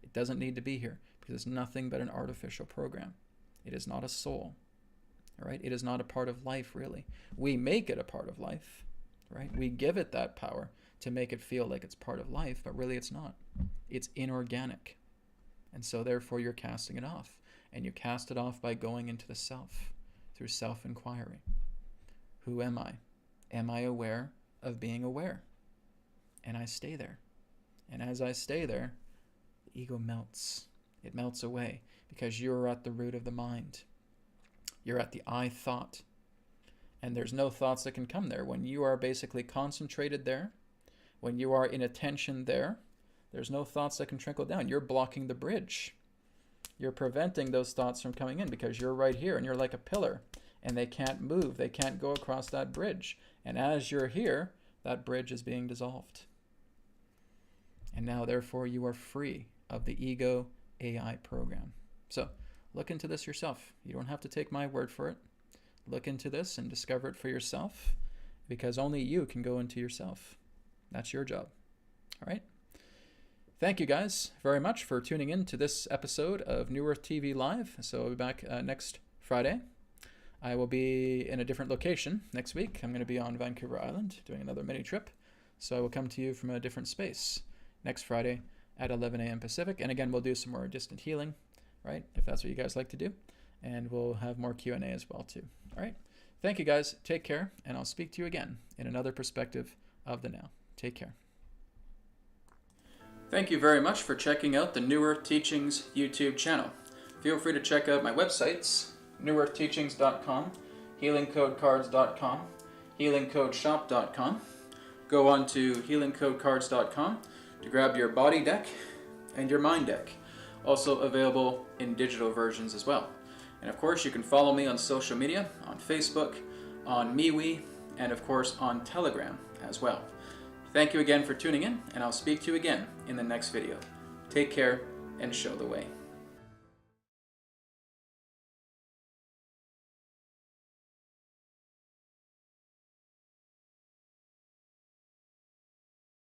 It doesn't need to be here because it's nothing but an artificial program. It is not a soul, all right? It is not a part of life, really. We make it a part of life, right? We give it that power to make it feel like it's part of life, but really it's not. It's inorganic. And so therefore you're casting it off. And you cast it off by going into the self, through self-inquiry. Who am I? Am I aware of being aware? And I stay there. And as I stay there, the ego melts. It melts away because you're at the root of the mind. You're at the I thought. And there's no thoughts that can come there. When you are basically concentrated there, when you are in attention there, there's no thoughts that can trickle down. You're blocking the bridge. You're preventing those thoughts from coming in because you're right here and you're like a pillar and they can't move. They can't go across that bridge. And as you're here, that bridge is being dissolved. And now, therefore, you are free of the ego AI program. So look into this yourself. You don't have to take my word for it. Look into this and discover it for yourself because only you can go into yourself. That's your job. All right? Thank you guys very much for tuning in to this episode of New Earth TV Live. So I'll be back next Friday. I will be in a different location next week. I'm going to be on Vancouver Island doing another mini trip. So I will come to you from a different space next Friday at 11 a.m. Pacific. And again, we'll do some more distant healing, right? If that's what you guys like to do. And we'll have more Q&A as well too. All right. Thank you guys. Take care. And I'll speak to you again in another perspective of the now. Take care. Thank you very much for checking out the New Earth Teachings YouTube channel. Feel free to check out my websites, newearthteachings.com, healingcodecards.com, healingcodeshop.com. Go on to healingcodecards.com to grab your body deck and your mind deck, also available in digital versions as well. And of course, you can follow me on social media, on Facebook, on MeWe, and of course on Telegram as well. Thank you again for tuning in, and I'll speak to you again in the next video. Take care and show the way.